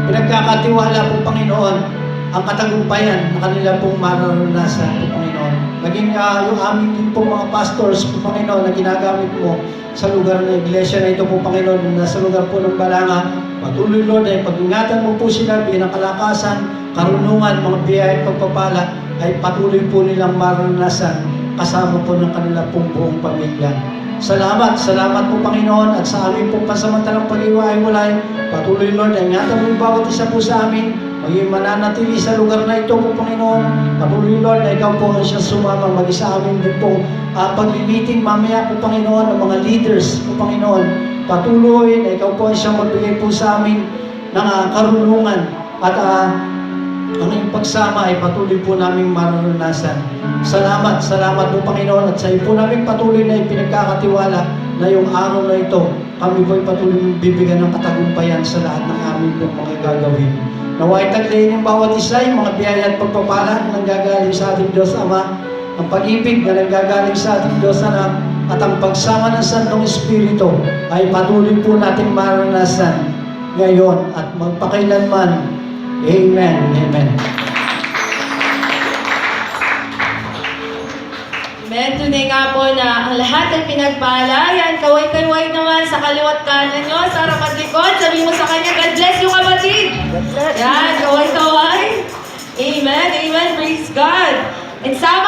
pinagkakatiwala po, Panginoon, ang katagumpayan na kanila pong mararanasan po, Panginoon. Maging yung aming din po mga pastors po, Panginoon, na ginagamit mo sa lugar ng iglesia na ito po, Panginoon, nasa lugar po ng Balanga. Patuloy, Lord, ay pag-ingatan mo po sila, bigyan ng kalakasan, karunungan, mga biyaya at pagpapala, ay patuloy po nilang maranasan kasama po ng kanila pong buong pamilya. Salamat po, Panginoon, at sa aming pong pansamantalang pag-iwalay, patuloy, Lord, ay ingatan mo yung bawat isa po sa amin, maging mananatili sa lugar na ito po, Panginoon. Patuloy, Lord, na ikaw po ang siya sumama, mag-isa amin din po pag-meeting mamaya po, Panginoon, ng mga leaders po, Panginoon. Patuloy na ikaw po ang siyang magbigay po sa amin ng karunungan at ang iyong pagsama ay patuloy po naming maranasan. Salamat po, Panginoon, at sa iyo po namin patuloy na ipinagkakatiwala na yung araw na ito, kami po ay patuloy bibigyan ng katagumpayan sa lahat ng aming pong mga gagawin. Naway taglayin yung bawat isa, yung mga biyaya at pagpapala na nanggagaling sa ating Diyos Ama, ang pag-ibig na nanggagaling sa ating Diyos Anak, at ang pagsama ng Santong Espiritu ay patuloy po nating maranasan ngayon at magpakailanman. Amen. Amen. Amen. Tunay nga po na ang lahat ay pinagpala. Yan, kaway-kaway naman sa kaliwat kanan nyo, sa harap at likod. Sabi mo sa kanya, God bless you, kapatid. Yan, kaway-kaway. Amen. Amen. Praise God. And sama